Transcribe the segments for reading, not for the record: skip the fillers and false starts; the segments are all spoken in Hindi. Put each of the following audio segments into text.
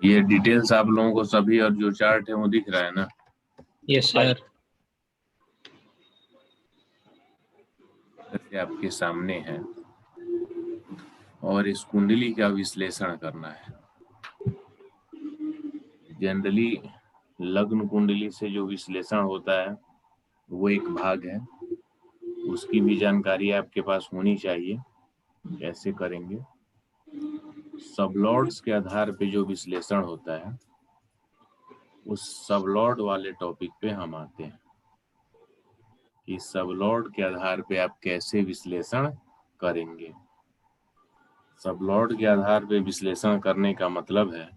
ये डिटेल्स आप लोगों को सभी और जो चार्ट है वो दिख रहा है ना? Yes sir. जैसे आपके सामने है और इस कुंडली का विश्लेषण करना है। जनरली लग्न कुंडली से जो विश्लेषण होता है वो एक भाग है, उसकी भी जानकारी आपके पास होनी चाहिए। कैसे करेंगे? सबलॉर्ड्स के आधार पे जो विश्लेषण होता है उस सबलॉर्ड वाले टॉपिक पे हम आते हैं कि सबलॉर्ड के आधार पे आप कैसे विश्लेषण करेंगे। सबलॉर्ड के आधार पे विश्लेषण करने का मतलब है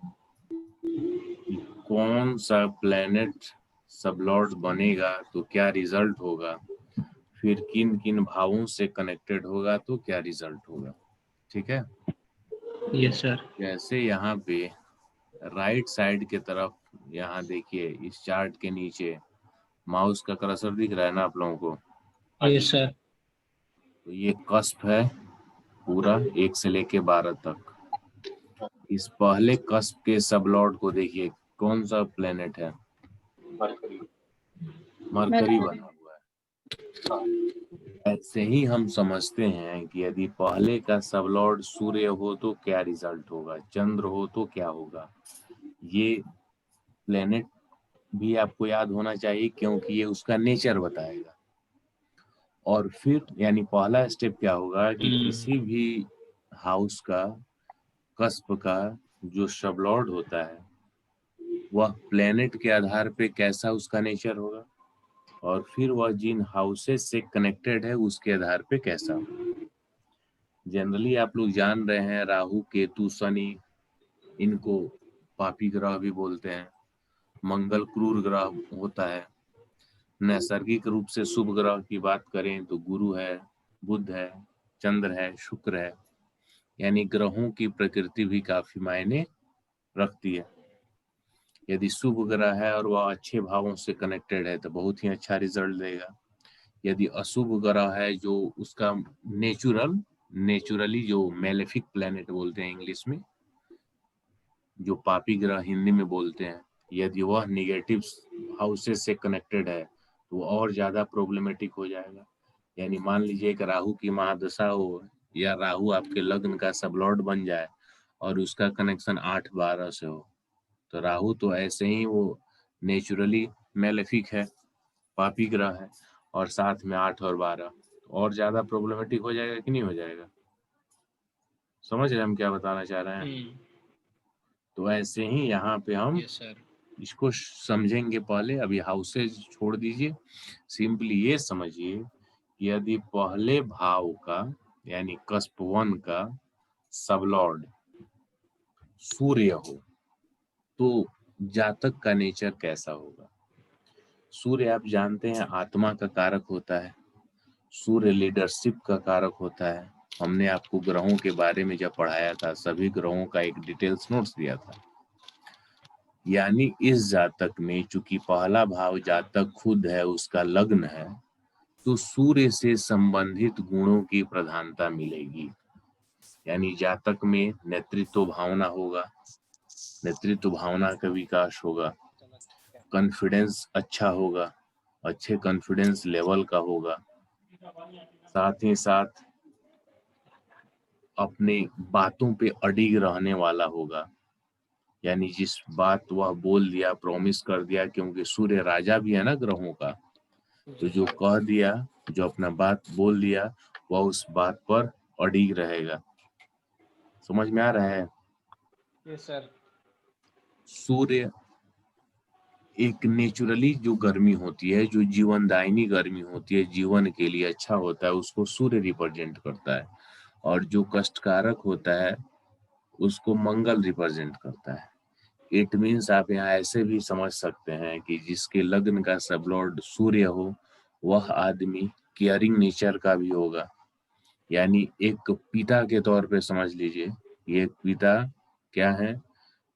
कि कौन सा प्लेनेट सबलॉर्ड बनेगा तो क्या रिजल्ट होगा, फिर किन किन भावों से कनेक्टेड होगा तो क्या रिजल्ट होगा। ठीक है? Yes sir. जैसे यहाँ पे राइट साइड के तरफ, यहाँ देखिए इस चार्ट के नीचे माउस का कर्सर दिख रहा है ना आप लोगों को? Yes sir. तो ये कस्प है पूरा 1 से लेके 12 तक। इस पहले कस्प के सबलॉर्ड को देखिए, कौन सा प्लेनेट है? मरकरी बना हुआ है। ऐसे ही हम समझते हैं कि यदि पहले का सबलॉर्ड सूर्य हो तो क्या रिजल्ट होगा, चंद्र हो तो क्या होगा। ये प्लेनेट भी आपको याद होना चाहिए क्योंकि ये उसका नेचर बताएगा। और फिर यानी पहला स्टेप क्या होगा कि किसी भी हाउस का, कस्प का जो सबलॉर्ड होता है वह प्लेनेट के आधार पे कैसा उसका नेचर होगा, और फिर वह जिन हाउसेस से कनेक्टेड है उसके आधार पे कैसा होगा। जनरली आप लोग जान रहे हैं राहु केतु शनि, इनको पापी ग्रह भी बोलते हैं। मंगल क्रूर ग्रह होता है। नैसर्गिक रूप से शुभ ग्रह की बात करें तो गुरु है, बुध है, चंद्र है, शुक्र है। यानी ग्रहों की प्रकृति भी काफी मायने रखती है। यदि शुभ ग्रह है और वह अच्छे भावों से कनेक्टेड है तो बहुत ही अच्छा रिजल्ट देगा। यदि अशुभ ग्रह है जो उसका नेचुरली जो मेलेफिक प्लेनेट बोलते हैं इंग्लिश में, जो पापी ग्रह हिंदी में बोलते हैं, यदि वह निगेटिव हाउसेस से कनेक्टेड है तो और ज्यादा प्रॉब्लमेटिक हो जाएगा। यानी मान लीजिए एक राहु की महादशा हो या राहु आपके लग्न का सबलॉर्ड बन जाए और उसका कनेक्शन 8-12 से हो, तो राहु तो ऐसे ही वो नेचुरली मेलेफिक है, पापी ग्रह है, और साथ में 8 और 12 और ज्यादा प्रॉब्लमेटिक हो जाएगा कि नहीं हो जाएगा? समझ रहे हम क्या बताना चाह रहे हैं? तो ऐसे ही यहाँ पे हम यस सर। इसको समझेंगे। पहले अभी हाउसेज छोड़ दीजिए, सिंपली ये समझिए कि यदि पहले भाव का यानी कस्प 1 का सबलॉर्ड सूर्य हो तो जातक का नेचर कैसा होगा। सूर्य आप जानते हैं आत्मा का कारक होता है, सूर्य लीडरशिप का कारक होता है। हमने आपको ग्रहों के बारे में जब पढ़ाया था सभी ग्रहों का एक डिटेल्स नोट्स दिया था। यानी इस जातक में चूंकि पहला भाव जातक खुद है, उसका लग्न है, तो सूर्य से संबंधित गुणों की प्रधानता मिलेगी। यानी जातक में नेतृत्व भावना होगा, नेतृत्व भावना का विकास होगा, कॉन्फिडेंस अच्छा होगा, अच्छे कॉन्फिडेंस लेवल का होगा, साथ ही साथ अपने बातों पे अडिग रहने वाला होगा। यानी जिस बात वह बोल दिया, प्रॉमिस कर दिया, क्योंकि सूर्य राजा भी है ना ग्रहों का, तो जो कह दिया, जो अपना बात बोल दिया, वह उस बात पर अडिग रहेगा। समझ में आ रहा है? Yes sir. सूर्य एक नेचुरली जो गर्मी होती है, जो जीवनदायिनी गर्मी होती है, जीवन के लिए अच्छा होता है, उसको सूर्य रिप्रेजेंट करता है। और जो कष्टकारक होता है उसको मंगल रिप्रेजेंट करता है। इट मीन्स आप यहाँ ऐसे भी समझ सकते हैं कि जिसके लग्न का सबलॉर्ड सूर्य हो वह आदमी केयरिंग नेचर का भी होगा। यानी एक पिता के तौर पे समझ लीजिए, ये पिता क्या है,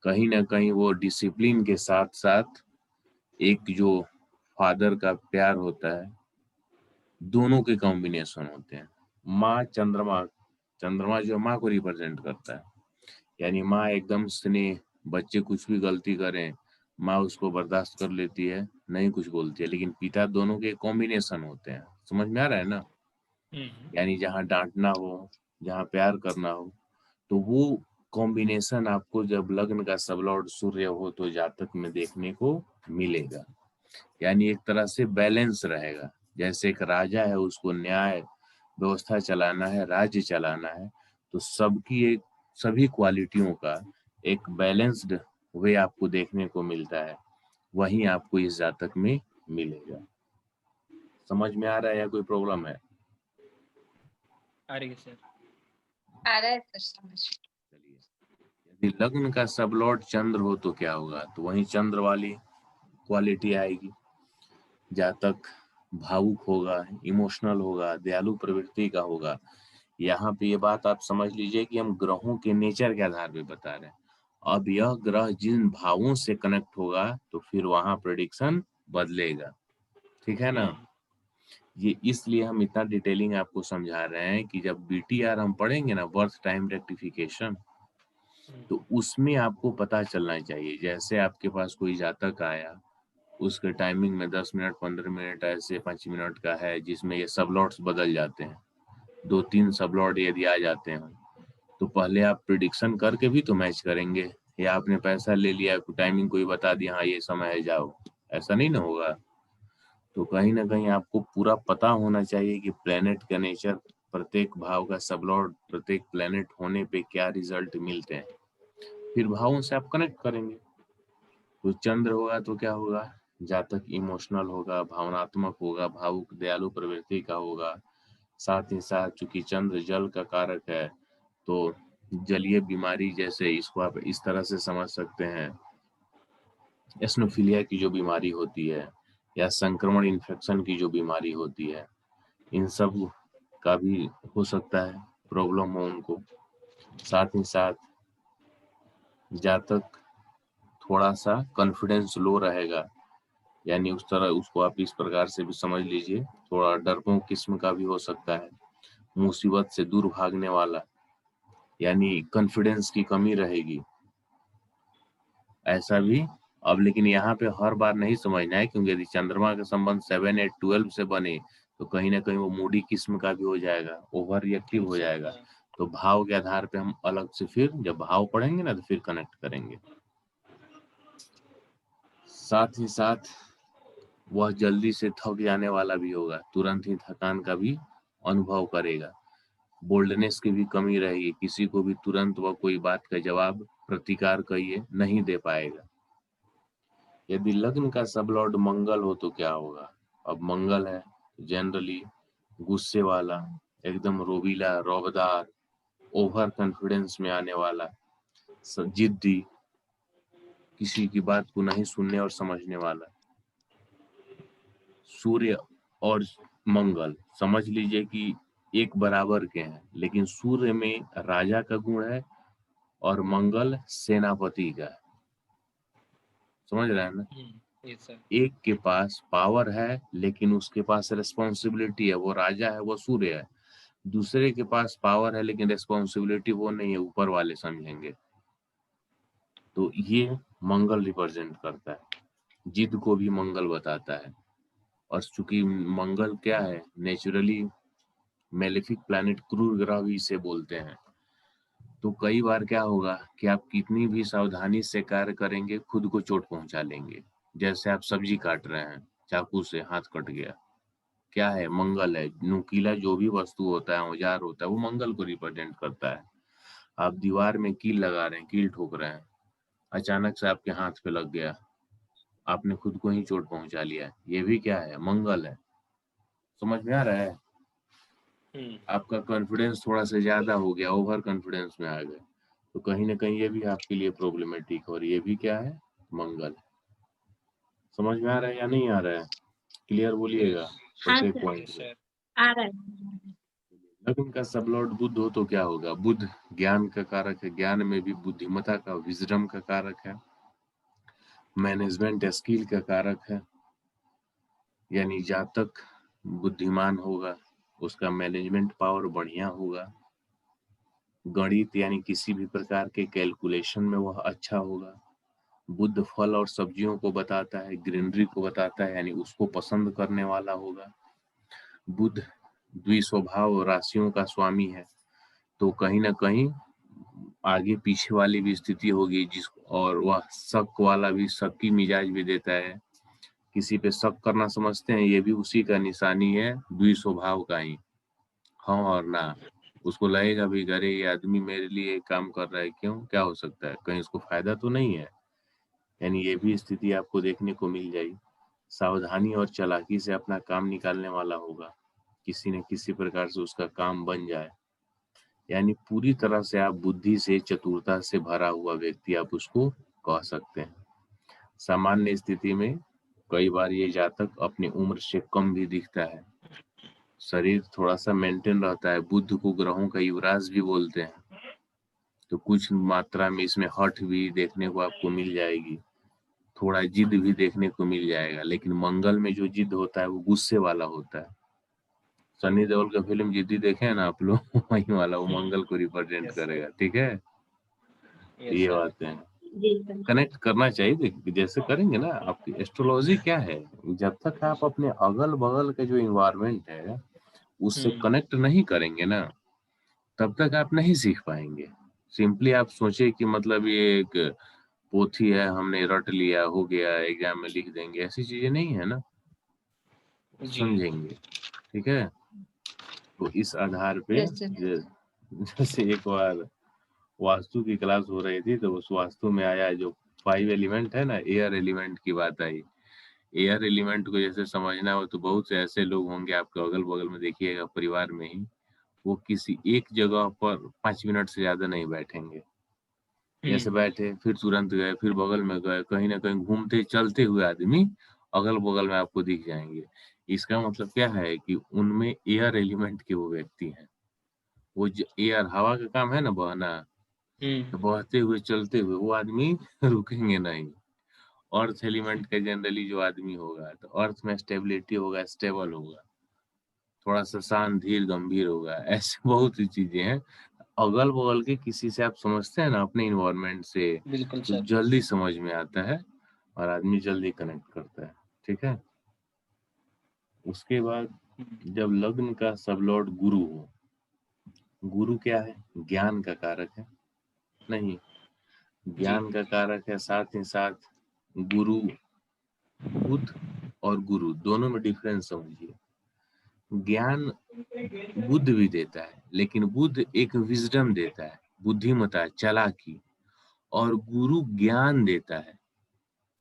कहीं ना कहीं वो डिसिप्लिन के साथ साथ एक जो फादर का प्यार होता है, दोनों के कॉम्बिनेशन होते हैं। माँ चंद्रमा, चंद्रमा जो माँ को रिप्रेजेंट करता है, यानी माँ एकदम स्नेह, बच्चे कुछ भी गलती करें माँ उसको बर्दाश्त कर लेती है, नहीं कुछ बोलती है। लेकिन पिता दोनों के कॉम्बिनेशन होते हैं, समझ में आ रहा है ना? यानी जहाँ डांटना हो, जहाँ प्यार करना हो, तो वो कॉम्बिनेशन आपको जब लग्न का सबलॉर्ड सूर्य हो तो जातक में देखने को मिलेगा। यानी एक तरह से बैलेंस रहेगा। जैसे एक राजा है, उसको न्याय व्यवस्था चलाना है, राज्य चलाना है, तो सबकी एक सभी क्वालिटियों का एक बैलेंस्ड वे आपको देखने को मिलता है, वही आपको इस जातक में मिलेगा। समझ में आ रहा है या कोई प्रॉब्लम है? आ रही है सर। आ रहा है सर समझ। चलिए, यदि लग्न का सबलॉर्ड चंद्र हो तो क्या होगा? तो वही चंद्र वाली क्वालिटी आएगी। जातक भावुक होगा, इमोशनल होगा, दयालु प्रवृत्ति का होगा। यहाँ पे ये बात आप समझ लीजिए कि हम ग्रहों के नेचर के आधार पे बता रहे हैं। अब यह ग्रह जिन भावों से कनेक्ट होगा तो फिर वहां प्रेडिक्शन बदलेगा, ठीक है ना? ये इसलिए हम इतना डिटेलिंग आपको समझा रहे हैं कि जब बीटीआर हम पढ़ेंगे ना, बर्थ टाइम रेक्टिफिकेशन, तो उसमें आपको पता चलना चाहिए। जैसे आपके पास कोई जातक आया, उसके टाइमिंग में 10 मिनट 15 मिनट ऐसे 5 मिनट का है जिसमें ये सबलॉट्स बदल जाते हैं, 2-3 सबलॉट यदि आ जाते हैं, तो पहले आप प्रिडिक्शन करके भी तो मैच करेंगे। या आपने पैसा ले लिया, टाइमिंग कोई बता दिया हाँ ये समय है जाओ, ऐसा नहीं ना होगा। तो कहीं ना कहीं आपको पूरा पता होना चाहिए कि प्लेनेट का नेचर, प्रत्येक भाव का सबलॉर्ड, प्रत्येक प्लेनेट होने पे क्या रिजल्ट मिलते हैं, फिर भावों से आप कनेक्ट करेंगे। तो चंद्र होगा तो क्या होगा? जातक इमोशनल होगा, भावनात्मक होगा, भावुक दयालु प्रवृत्ति का होगा। साथ ही साथ चूंकि चंद्र जल का कारक है, तो जलीय बीमारी, जैसे इसको आप इस तरह से समझ सकते हैं, एस्नोफिलिया की जो बीमारी होती है या संक्रमण इन्फेक्शन की जो बीमारी होती है, इन सब का भी हो सकता है प्रॉब्लम हो उनको। साथ ही साथ जातक थोड़ा सा कॉन्फिडेंस लो रहेगा, यानी उस तरह उसको आप इस प्रकार से भी समझ लीजिए, थोड़ा डरपोक किस्म का भी हो सकता है, मुसीबत से दूर भागने वाला, यानी कॉन्फिडेंस की कमी रहेगी, ऐसा भी। अब लेकिन यहाँ पे हर बार नहीं समझना है, क्योंकि यदि चंद्रमा का संबंध 7, 8, 12 से बने तो कहीं ना कहीं वो मूडी किस्म का भी हो जाएगा, ओवर रिएक्टिव हो जाएगा। तो भाव के आधार पे हम अलग से फिर जब भाव पढ़ेंगे ना तो फिर कनेक्ट करेंगे। साथ ही साथ वह जल्दी से थक जाने वाला भी होगा, तुरंत ही थकान का भी अनुभव करेगा, बोल्डनेस की भी कमी रहेगी, किसी को भी तुरंत वह कोई बात का जवाब प्रतिकार कहिए नहीं दे पाएगा। यदि लग्न का सबलॉर्ड मंगल हो तो क्या होगा? अब मंगल है जनरली गुस्से वाला, एकदम रोबीला, रौबदार, ओवर कॉन्फिडेंस में आने वाला, जिद्दी, किसी की बात को नहीं सुनने और समझने वाला। सूर्य और मंगल समझ लीजिए कि एक बराबर के हैं, लेकिन सूर्य में राजा का गुण है और मंगल सेनापति का है। समझ रहे हैं ना? Yes sir. एक के पास पावर है लेकिन उसके पास रिस्पॉन्सिबिलिटी है, वो राजा है, वो सूर्य है। दूसरे के पास पावर है लेकिन रिस्पॉन्सिबिलिटी वो नहीं है, ऊपर वाले समझेंगे। तो ये मंगल रिप्रेजेंट करता है, जिद को भी मंगल बताता है। और चूंकि मंगल क्या है, नेचुरली मेलेफिक प्लैनेट, क्रूर ग्रह भी इसे बोलते हैं। तो कई बार क्या होगा कि आप कितनी भी सावधानी से कार्य करेंगे, खुद को चोट पहुंचा लेंगे। जैसे आप सब्जी काट रहे हैं, चाकू से हाथ कट गया, क्या है? मंगल है। नुकीला जो भी वस्तु होता है, औजार होता है, वो मंगल को रिप्रेजेंट करता है। आप दीवार में कील लगा रहे हैं, कील ठोक रहे हैं, अचानक से आपके हाथ पे लग गया, आपने खुद को ही चोट पहुंचा लिया, ये भी क्या है? मंगल है। समझ में आ रहा है? आपका कॉन्फिडेंस थोड़ा सा ज्यादा हो गया, ओवर कॉन्फिडेंस में आ गए, तो कहीं ना कहीं ये भी आपके लिए प्रॉब्लमेटिक, और ये भी क्या है? मंगल। समझ में आ रहा है या नहीं आ रहा है? क्लियर बोलिएगा हाँ प्रत्येक सर, पॉइंट पे। आ रहा है। लग्न का सबलॉर्ड बुध हो तो क्या होगा? बुध ज्ञान का कारक है, ज्ञान में भी बुद्धिमता का, विजडम का कारक है, मैनेजमेंट स्किल का कारक है। यानी जातक बुद्धिमान होगा, उसका मैनेजमेंट पावर बढ़िया होगा, गणित यानी किसी भी प्रकार के कैलकुलेशन में वह अच्छा होगा। बुध फल और सब्जियों को बताता है, ग्रीनरी को बताता है, यानी उसको पसंद करने वाला होगा। बुध द्विस्वभाव राशियों का स्वामी है, तो कहीं ना कहीं आगे पीछे वाली भी स्थिति होगी और वह शक वाला भी, शक्की मिजाज भी देता है। किसी पे शक करना समझते हैं, ये भी उसी का निशानी है, द्विस्वभाव का ही, हाँ और ना। उसको लगेगा भी अरे ये आदमी मेरे लिए काम कर रहा है, क्यों, क्या हो सकता है, कहीं उसको फायदा तो नहीं है। यानी ये भी स्थिति आपको देखने को मिल जाएगी। सावधानी और चालाकी से अपना काम निकालने वाला होगा, किसी न किसी प्रकार से उसका काम बन जाए। यानी पूरी तरह से आप बुद्धि से, चतुरता से भरा हुआ व्यक्ति आप उसको कह सकते हैं। सामान्य स्थिति में कई बार ये जातक अपनी उम्र से कम भी दिखता है। शरीर थोड़ा सा मेंटेन रहता है। बुध को ग्रहों का युवराज भी बोलते हैं, तो कुछ मात्रा में इसमें हठ भी देखने को आपको मिल जाएगी, थोड़ा जिद भी देखने को मिल जाएगा। लेकिन मंगल में जो जिद होता है वो गुस्से वाला होता है। सनी देओल का फिल्म जिद्दी देखे हैं ना आप लोग, वही वाला वो मंगल को रिप्रेजेंट करेगा। ठीक है, ये बातें हैं, कनेक्ट करना चाहिए। देखिए जैसे करेंगे ना, आपकी एस्ट्रोलॉजी क्या है, जब तक आप अपने अगल बगल के जो इन्वायरमेंट है उससे कनेक्ट नहीं करेंगे ना, तब तक आप नहीं सीख पाएंगे। सिंपली आप सोचे कि मतलब ये एक पोथी है, हमने रट लिया, हो गया, एग्जाम में लिख देंगे, ऐसी चीजें नहीं है ना, समझेंगे। ठीक है, तो इस आधार पे जैसे एक बार वास्तु की क्लास हो रही थी, तो उस वास्तु में आया जो 5 एलिमेंट है ना, एयर एलिमेंट की बात आई। एयर एलिमेंट को जैसे समझना हो तो बहुत से ऐसे लोग होंगे आपके अगल बगल में, देखिएगा परिवार में ही, वो किसी एक जगह पर 5 मिनट से ज्यादा नहीं बैठेंगे। जैसे बैठे फिर तुरंत गए, फिर बगल में गए, कहीं ना कहीं घूमते चलते हुए आदमी अगल बगल में आपको दिख जाएंगे। इसका मतलब क्या है कि उनमें एयर एलिमेंट के वो व्यक्ति हैं। वो एयर हवा का काम है ना बहना, तो बहते हुए चलते हुए वो आदमी रुकेंगे नहीं। अर्थ एलिमेंट का जनरली जो आदमी होगा, तो अर्थ में स्टेबिलिटी होगा, स्टेबल होगा, थोड़ा सा शांत, धीर, गंभीर होगा। ऐसे बहुत सी चीजें हैं। अगल बगल के किसी से आप समझते हैं ना अपने इन्वायरमेंट से, बिल्कुल तो सर। जल्दी समझ में आता है और आदमी जल्दी कनेक्ट करता है। ठीक है, उसके बाद जब लग्न का सब लॉर्ड गुरु हो, गुरु क्या है, ज्ञान का कारक है, नहीं, ज्ञान का कारक है। साथ ही साथ गुरु, बुध और गुरु दोनों में डिफरेंस समझिए। ज्ञान बुध भी देता है, लेकिन बुध एक विजडम देता है, बुद्धिमता, चालाकी, और गुरु ज्ञान देता है।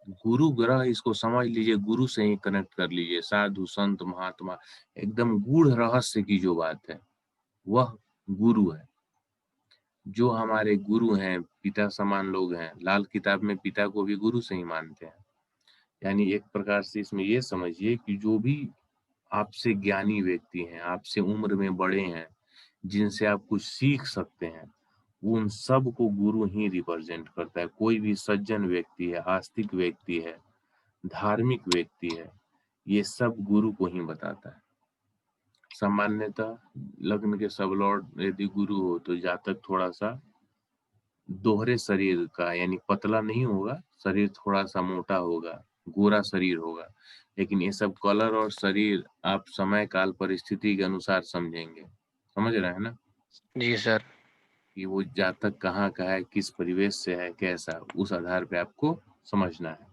गुरु ग्रह, इसको समझ लीजिए, गुरु से ही कनेक्ट कर लीजिए। साधु संत महात्मा, एकदम गूढ़ रहस्य की जो बात है वह गुरु है। जो हमारे गुरु हैं, पिता समान लोग हैं, लाल किताब में पिता को भी गुरु से ही मानते हैं। यानी एक प्रकार से इसमें ये समझिए कि जो भी आपसे ज्ञानी व्यक्ति हैं, आपसे उम्र में बड़े हैं, जिनसे आप कुछ सीख सकते हैं, उन सब को गुरु ही रिप्रेजेंट करता है। कोई भी सज्जन व्यक्ति है, आस्तिक व्यक्ति है, धार्मिक व्यक्ति है, ये सब गुरु को ही बताता है। सामान्यतः लग्न के सब लॉर्ड यदि गुरु हो तो जातक थोड़ा सा दोहरे शरीर का, यानी पतला नहीं होगा, शरीर थोड़ा सा मोटा होगा, गोरा शरीर होगा। लेकिन ये सब कलर और शरीर आप समय काल परिस्थिति के अनुसार समझेंगे। समझ रहे हैं ना जी सर। कि वो जातक कहाँ का है, किस परिवेश से है, कैसा, उस आधार पे आपको समझना है।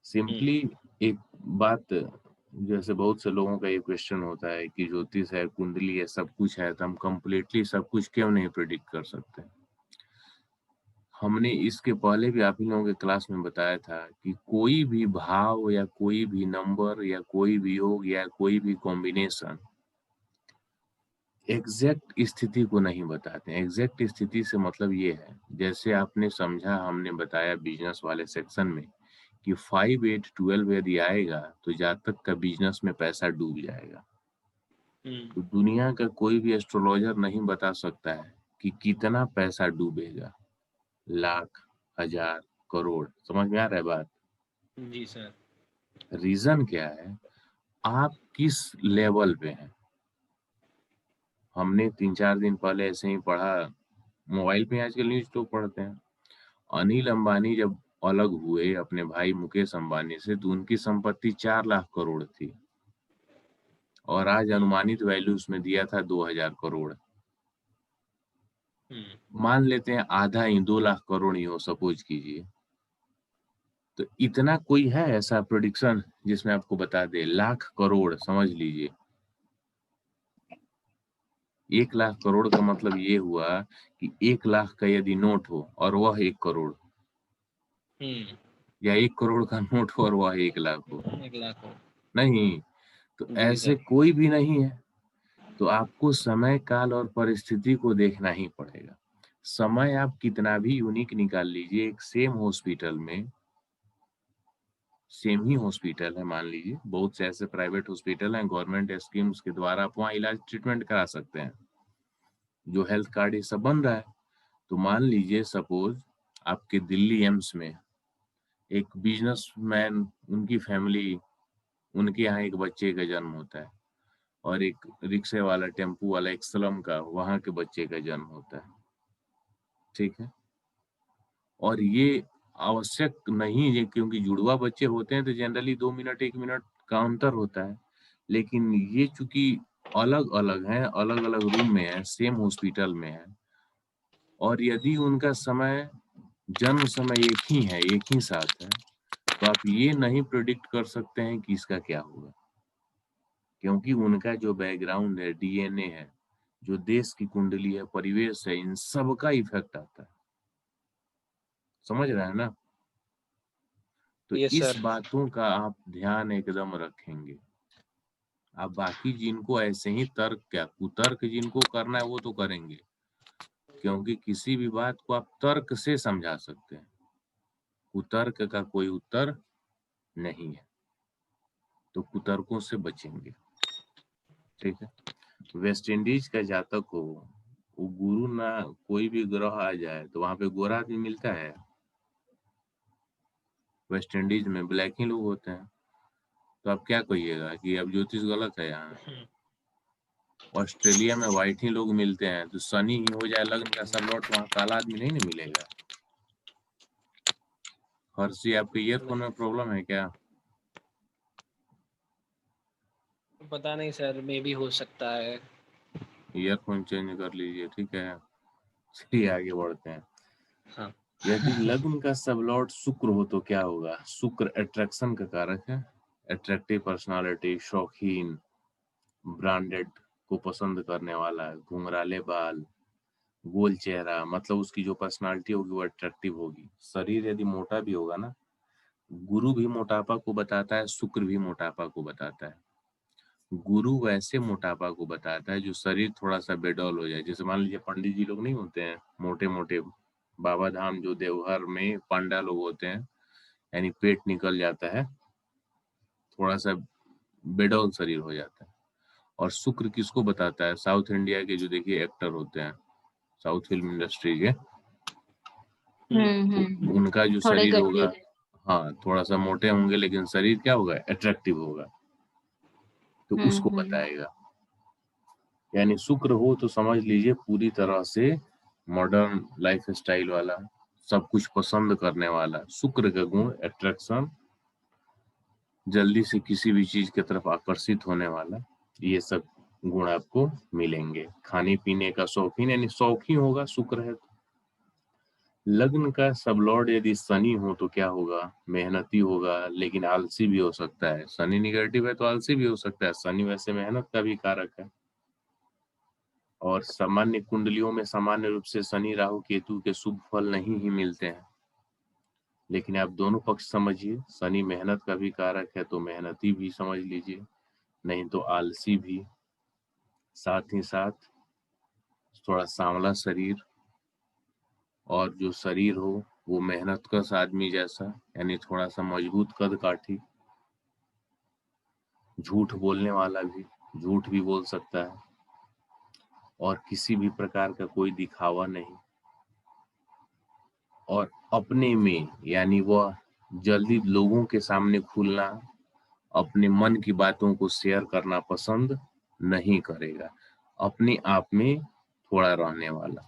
सिंपली एक बात, जैसे बहुत से लोगों का ये क्वेश्चन होता है कि ज्योतिष है, कुंडली है, सब कुछ है, तो हम कंप्लीटली सब कुछ क्यों नहीं प्रिडिक्ट कर सकते। हमने इसके पहले भी आप ही लोगों के क्लास में बताया था कि कोई भी भाव या कोई भी नंबर या कोई भी योग या कोई भी कॉम्बिनेशन एग्जैक्ट स्थिति को नहीं बताते। एग्जैक्ट स्थिति से मतलब ये है, जैसे आपने समझा, हमने बताया बिजनेस वाले सेक्शन में कि 5, 8, 12 यदि आएगा तो जातक का बिजनेस में पैसा डूब जाएगा। तो दुनिया का कोई भी एस्ट्रोलॉजर नहीं बता सकता है कि कितना पैसा डूबेगा, लाख, हजार, करोड़। समझ में आ रहा है बात? जी सर। रीजन क्या है, आप किस लेवल पे हैं। हमने 3-4 दिन पहले ऐसे ही पढ़ा, मोबाइल पे आजकल न्यूज तो पढ़ते हैं। अनिल अंबानी जब अलग हुए अपने भाई मुकेश अंबानी से, तो उनकी संपत्ति 4 लाख करोड़ थी और आज अनुमानित वैल्यू उसमें दिया था 2000 करोड़। मान लेते हैं आधा ही 2 लाख करोड़ ही हो, सपोज कीजिए, तो इतना कोई है ऐसा प्रेडिक्शन जिसमें आपको बता दे? लाख करोड़ समझ लीजिए, 1 लाख करोड़ का मतलब ये हुआ कि 1 लाख का यदि नोट हो और वह 1 करोड़, या 1 करोड़ का नोट हो और वह 1 लाख हो, 1 लाख हो। नहीं, तो जी ऐसे सर। कोई भी नहीं है। तो आपको समय, काल और परिस्थिति को देखना ही पड़ेगा। समय आप कितना भी यूनिक निकाल लीजिए, एक सेम हॉस्पिटल में, सेम ही हॉस्पिटल है, मान लीजिए बहुत से ऐसे प्राइवेट हॉस्पिटल हैं, गवर्नमेंट स्कीम्स के द्वारा आप वहाँ इलाज ट्रीटमेंट करा सकते हैं, जो हेल्थ कार्ड ये सब बन रहा है। तो मान लीजिए सपोज आपके दिल्ली एम्स में एक बिजनेसमैन, उनकी फैमिली, उनके यहाँ एक बच्चे का जन्म होता है, और एक रिक्शे वाला, टेम्पू वाला, एक स्लम का, वहां के बच्चे का जन्म होता है, ठीक है। और ये आवश्यक नहीं है, क्योंकि जुड़वा बच्चे होते हैं तो जनरली 2 मिनट 1 मिनट का अंतर होता है, लेकिन ये चूंकि अलग अलग हैं, अलग अलग रूम में है, सेम हॉस्पिटल में है, और यदि उनका समय, जन्म समय एक ही है, एक ही साथ है, तो आप ये नहीं प्रिडिक्ट कर सकते हैं कि इसका क्या होगा, क्योंकि उनका जो बैकग्राउंड है, डीएनए है, जो देश की कुंडली है, परिवेश है, इन सब का इफेक्ट आता है। समझ रहे हैं ना? तो यस इस सर। बातों का आप ध्यान एकदम रखेंगे। आप बाकी जिनको ऐसे ही तर्क, क्या कुतर्क जिनको करना है वो तो करेंगे, क्योंकि किसी भी बात को आप तर्क से समझा सकते हैं, कुतर्क का कोई उत्तर नहीं है, तो कुतर्कों से बचेंगे, ठीक है। वेस्ट इंडीज का जातक हो, वो गुरु ना, कोई भी ग्रह आ जाए तो वहां पे गोरा आदमी मिलता है? वेस्ट इंडीज में ब्लैक ही लोग होते हैं, तो आप क्या कहिएगा कि अब ज्योतिष गलत है यहाँ? ऑस्ट्रेलिया में व्हाइट ही लोग मिलते हैं, तो सनी ही हो जाए लग्न का सब लौट, वहाँ काला आदमी नहीं ना मिलेगा। हर्षी, आपके ईयरफोन में प्रॉब्लम है क्या? पता नहीं सर, मे भी हो सकता है। ईयरफोन चेंज कर लीजिए, ठीक है। चलिए आगे बढ़ते हैं। हाँ। यदि लग्न का सब लॉर्ड शुक्र हो तो क्या होगा? शुक्र अट्रैक्शन का कारक है, अट्रैक्टिव पर्सनालिटी, शौकीन, ब्रांडेड को पसंद करने वाला, घुंघराले बाल, गोल चेहरा, मतलब उसकी जो पर्सनालिटी होगी वो अट्रैक्टिव होगी। शरीर यदि मोटा भी होगा ना, गुरु भी मोटापा को बताता है, शुक्र भी मोटापा को बताता है। गुरु वैसे मोटापा को बताता है जो शरीर थोड़ा सा बेडौल हो जाए, जैसे मान लीजिए पंडित जी लोग नहीं होते हैं, मोटे मोटे, बाबा धाम जो देवघर में पंडा लोग होते हैं, यानी पेट निकल जाता है, थोड़ा सा बेडौल शरीर हो जाता है। और शुक्र किसको बताता है? साउथ इंडिया के जो देखिए एक्टर होते हैं, साउथ फिल्म इंडस्ट्री के, तो उनका जो थोड़े शरीर होगा, गठिले। हाँ थोड़ा सा मोटे होंगे, लेकिन शरीर क्या होगा? अट्रैक्टिव होगा, तो उसको बताएगा। यानी शुक्र हो तो समझ लीजिए पूरी तरह से मॉडर्न लाइफ स्टाइल वाला, सब कुछ पसंद करने वाला। शुक्र का गुण अट्रैक्शन, जल्दी से किसी भी चीज की तरफ आकर्षित होने वाला, ये सब गुण आपको मिलेंगे। खाने पीने का शौकीन, यानी शौकीन होगा, शुक्र है। लग्न का सब लॉर्ड यदि शनि हो तो क्या होगा? मेहनती होगा, लेकिन आलसी भी हो सकता है। शनि निगेटिव है तो आलसी भी हो सकता है। शनि वैसे मेहनत का भी कारक है, और सामान्य कुंडलियों में सामान्य रूप से शनि राहु केतु के शुभ फल नहीं ही मिलते हैं, लेकिन आप दोनों पक्ष समझिए। शनि मेहनत का भी कारक है तो मेहनती भी समझ लीजिए, नहीं तो आलसी भी, साथ ही साथ थोड़ा सांवला शरीर, और जो शरीर हो वो मेहनत कश आदमी जैसा, यानी थोड़ा सा मजबूत कद काठी। झूठ बोलने वाला भी झूठ भी बोल सकता है, और किसी भी प्रकार का कोई दिखावा नहीं, और अपने में, यानी वह जल्दी लोगों के सामने खुलना, अपने मन की बातों को शेयर करना पसंद नहीं करेगा। अपने आप में थोड़ा रहने वाला।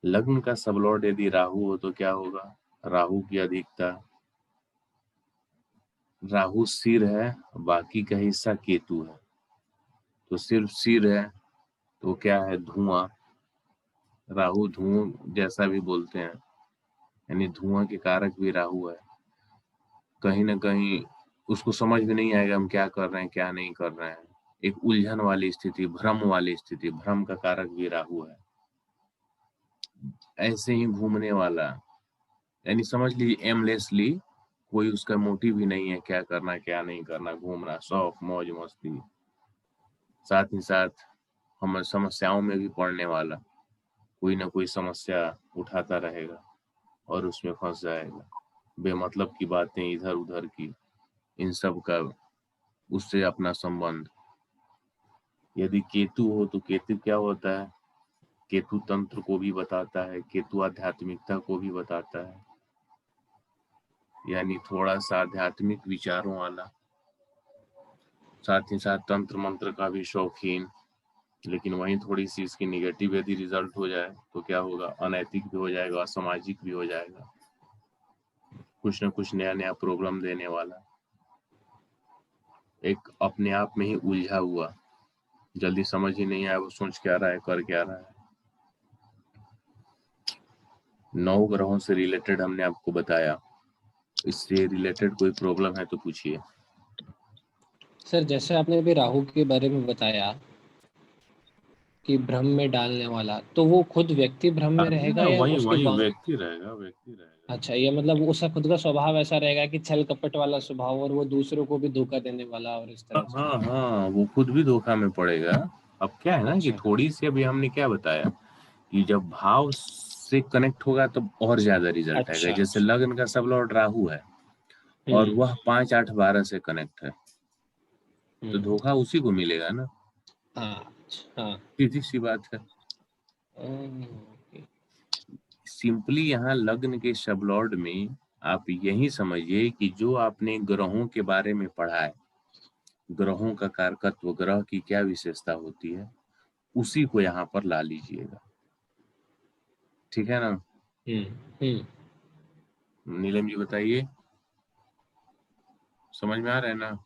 लग्न का सबलॉर्ड यदि राहु हो तो क्या होगा? राहु की अधिकता, राहु सिर है, बाकी का हिस्सा केतु है, तो सिर्फ सिर है तो क्या है? धुआं। राहु धुआं जैसा भी बोलते हैं, यानी धुआं के कारक भी राहु है। कहीं ना कहीं उसको समझ में नहीं आएगा हम क्या कर रहे हैं क्या नहीं कर रहे हैं, एक उलझन वाली स्थिति, भ्रम वाली स्थिति, भ्रम का कारक भी राहु है। ऐसे ही घूमने वाला, यानी समझ लीजिए एमलेसली, कोई उसका मोटिव ही नहीं है क्या करना क्या नहीं करना, घूमना, शौक मौज मस्ती। साथ ही साथ हम समस्याओं में भी पड़ने वाला, कोई ना कोई समस्या उठाता रहेगा और उसमें फंस जाएगा, बेमतलब की बातें इधर उधर की, इन सब का उससे अपना संबंध। यदि केतु हो तो केतु क्या होता है? केतु तंत्र को भी बताता है, केतु आध्यात्मिकता को भी बताता है, यानी थोड़ा सा आध्यात्मिक विचारों वाला, साथ ही साथ तंत्र मंत्र का भी शौकीन। लेकिन वहीं थोड़ी सी इसकी निगेटिव यदि रिजल्ट हो जाए तो क्या होगा? अनैतिक भी हो जाएगा, असामाजिक भी हो जाएगा, कुछ न कुछ नया नया प्रॉब्लम देने वाला, एक अपने आप में ही उलझा हुआ, जल्दी समझ ही नहीं आया वो सोच क्या रहा है कर क्या रहा है। 9 ग्रहों से रिलेटेड हमने आपको बताया, इससे रिलेटेड कोई प्रॉब्लम है तो पूछिए। सर जैसे आपने अभी राहु के बारे में बताया कि भ्रम में डालने वाला, तो वो खुद व्यक्ति भ्रम में रहेगा या वही उसके वही व्यक्ति रहेगा, व्यक्ति रहेगा। अच्छा, ये मतलब उसका खुद का स्वभाव ऐसा रहेगा कि छल कपट वाला स्वभाव, और वो दूसरों को भी धोखा देने वाला और इस हाँ तरह से। हाँ हाँ, वो खुद भी धोखा में पड़ेगा। अब क्या है ना कि अच्छा। थोड़ी सी अभी हमने क्या बताया कि जब भाव से कनेक्ट होगा तब और ज्यादा रिजल्ट आएगा। अच्छा। जैसे लग्न का सब लॉर्ड राहु है और हम्म। वह 5 8 12 से कनेक्ट है, तो हम्म। धोखा उसी को मिलेगा ना, हाँ। अच्छा, हाँ। सीधी सी बात है। ओके। सिंपली यहाँ लग्न के सब लॉर्ड में आप यही समझिए कि जो आपने ग्रहों के बारे में पढ़ा है, ग्रहों का कारकत्व, ग्रह की क्या विशेषता होती है, उसी को यहाँ पर ला लीजिएगा। ठीक है ना? हम्म। नीलम जी बताइए, समझ में आ रहा है ना?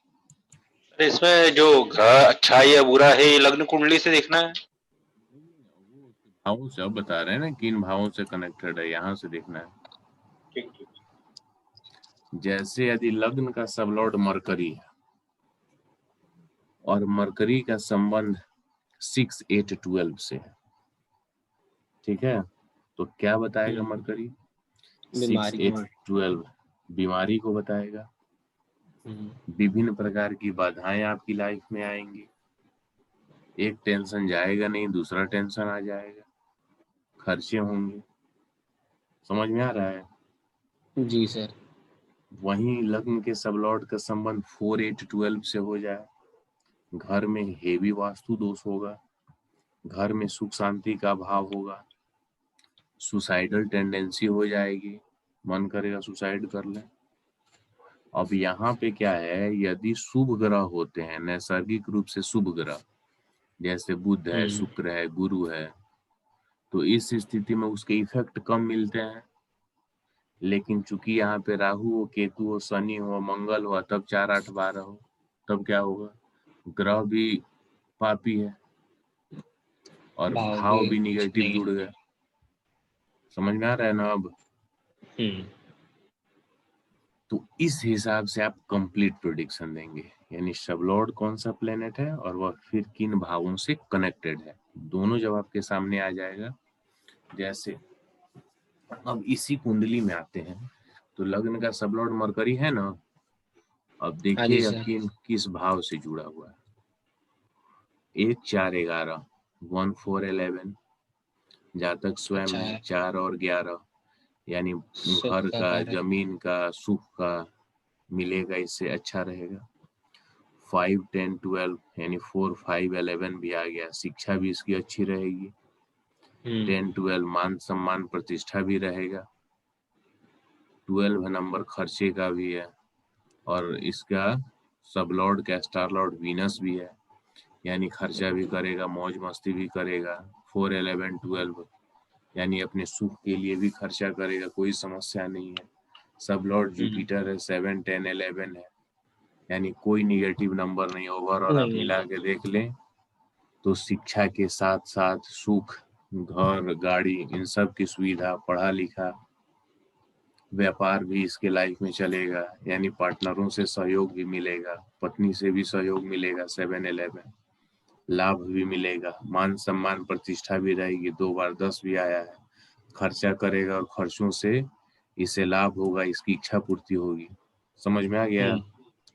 इसमें जो ग्रह अच्छा है या बुरा है ये लग्न कुंडली से देखना है? भावों से अब बता रहे हैं ना किन भावों से कनेक्टेड है, यहाँ से देखना है। ठीक ठीक। जैसे यदि लग्न का सब लॉर्ड मरकरी है और मरकरी का संबंध 6 8 12 से है, ठीक है, तो क्या बताएगा मरकरी? 6 बीमारी। 8 12 बीमारी को बताएगा। विभिन्न प्रकार की बाधाएं आपकी लाइफ में आएंगी, एक टेंशन जाएगा नहीं दूसरा टेंशन आ जाएगा, खर्चे होंगे। समझ में आ रहा है? जी सर। वहीं लग्न के सब लॉर्ड का संबंध 4 8 12 से हो जाए, घर में हेवी वास्तु दोष होगा, घर में सुख शांति का अभाव होगा, सुसाइडल टेंडेंसी हो जाएगी, मन करेगा सुसाइड कर ले। अब यहाँ पे क्या है, यदि शुभ ग्रह होते हैं, नैसर्गिक रूप से शुभ ग्रह, जैसे बुध है, शुक्र है, गुरु है, तो इस स्थिति में उसके इफेक्ट कम मिलते हैं। लेकिन चूंकि यहाँ पे राहु हो, केतु हो, शनि हो, मंगल हो, तब 4 8 12 हो, तब क्या होगा? ग्रह भी पापी है और भाव भी निगेटिव जुड़ गए। समझ में आ रहा है ना अब? तो इस हिसाब से आप कंप्लीट प्रेडिक्शन देंगे, यानी सब लॉर्ड कौन सा प्लेनेट है और वह फिर किन भावों से कनेक्टेड है, दोनों जब आपके सामने आ जाएगा। जैसे अब इसी कुंडली में आते हैं, तो लग्न का सब लॉर्ड मरकरी है ना, अब हाँ जी देखिए सर। किस भाव से जुड़ा हुआ है। 1 4 11 1 4 11, जातक स्वयं अच्छा है है। 4 और 11, यानी सुख घर का का, कारक। जमीन का, सुख का मिलेगा, इससे अच्छा रहेगा। 5 10 12 यानी 4 5 11 भी आ गया, शिक्षा भी इसकी अच्छी रहेगी। 10 12 मान सम्मान प्रतिष्ठा भी रहेगा। 12 नंबर खर्चे का भी है और इसका सब लॉर्ड का स्टार लॉर्ड वीनस भी है, यानी खर्चा भी करेगा, मौज मस्ती भी करेगा। 4, 11, 12 यानी अपने सुख के लिए भी खर्चा करेगा, कोई समस्या नहीं है। सब लॉर्ड जुपिटर है, 7, 10, 11 है, यानी कोई निगेटिव नंबर नहीं। ओवरऑल आप नहीं। मिला के देख लें तो शिक्षा के साथ साथ सुख, घर, गाड़ी, इन सब की सुविधा, पढ़ा लिखा, व्यापार भी इसके लाइफ में चलेगा, यानी पार्टनरों से सहयोग भी मिलेगा, पत्नी से भी सहयोग मिलेगा। 7, 11 लाभ भी मिलेगा, मान सम्मान प्रतिष्ठा भी रहेगी। 2 बार 10 भी आया है। खर्चा करेगा और खर्चों से इसे लाभ होगा, इसकी इच्छा पूर्ति होगी। समझ में आ गया?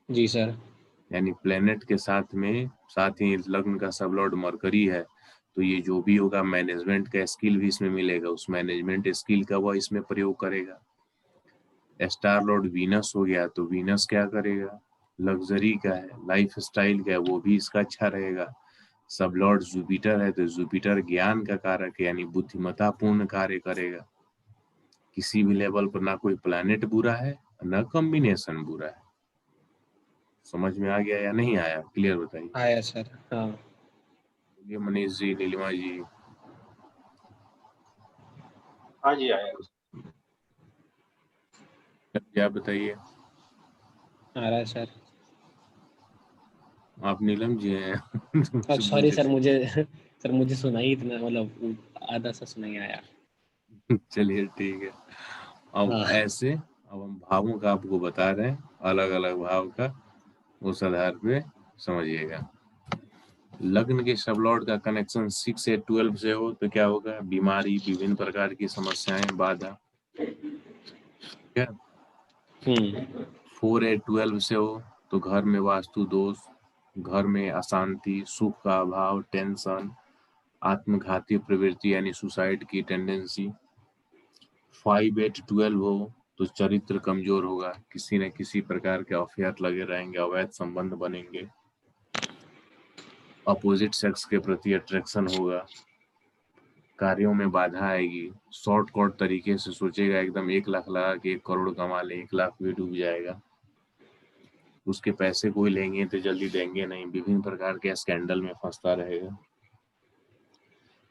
जी सर। यानी प्लेनेट के साथ में साथ ही लग्न का सब लॉर्ड मरकरी है, तो ये जो भी होगा मैनेजमेंट का स्किल भी इसमें मिलेगा। उस मैनेजमेंट स्किल का वह इसमें प्रयोग करेगा। स्टार लॉर्ड वीनस हो गया, तो वीनस क्या करेगा? लग्जरी का है, लाइफ स्टाइल का है, वो भी इसका अच्छा रहेगा। सब लॉर्ड जुपिटर है, तो जुपिटर ज्ञान का कारक है, यानी बुद्धिमत्ता पूर्ण कार्य करेगा। किसी भी लेवल पर ना कोई प्लैनेट बुरा है, ना कॉम्बिनेशन बुरा है। समझ में आ गया या नहीं आया? क्लियर बताइए। आया सर। हाँ। बोलिए मनीष जी, नीलिमा जी। हाँ जी आया। क्या बताइए। आ रहा है सर। आप नीलम जी हैं। सॉरी सर, मुझे सुनाई इतना, मतलब आधा सा सुनाई आया। चलिए ठीक है। अब हाँ। ऐसे अब हम भावों का आपको बता रहे हैं, अलग अलग भाव का, उस आधार पे समझिएगा। लग्न के सब लॉर्ड का कनेक्शन 6 से 12 से हो तो क्या होगा? बीमारी, विभिन्न प्रकार की समस्याएं, बाधा। क्या 4 या 12 से हो तो घर में वास्तु दोष, घर में अशांति, सुख का अभाव, टेंशन, आत्मघाती प्रवृत्ति यानी सुसाइड की टेंडेंसी। 5, 8, 12 हो तो चरित्र कमजोर होगा, किसी न किसी प्रकार के अफेयर लगे रहेंगे, अवैध संबंध बनेंगे, अपोजिट सेक्स के प्रति अट्रैक्शन होगा, कार्यों में बाधा आएगी, शॉर्टकट तरीके से सोचेगा, एकदम 1 लाख लगा के 1 करोड़ कमा ले, 1 लाख भी डूब जाएगा। उसके पैसे कोई लेंगे तो जल्दी देंगे नहीं, विभिन्न प्रकार के स्कैंडल में फंसता रहेगा।